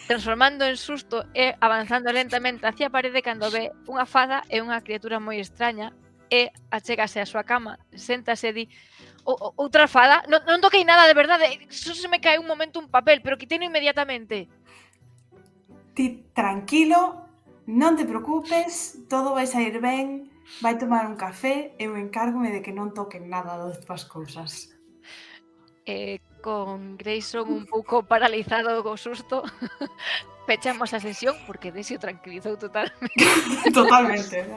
transformando en susto e avanzando lentamente hacia a parede cando ve unha fada e unha criatura moi extraña e achégase á súa cama, séntase e di outra fada? Non toquei nada de verdade, só se me cae un momento un papel, pero quiteino inmediatamente.
Ti tranquilo, non te preocupes, todo vai sair ben, vai tomar un café e eu encárgome de que non toquen nada das túas cousas.
Con Grayson un pouco paralizado co susto, pechamos a sesión porque Desi o tranquilizou totalmente.
Totalmente.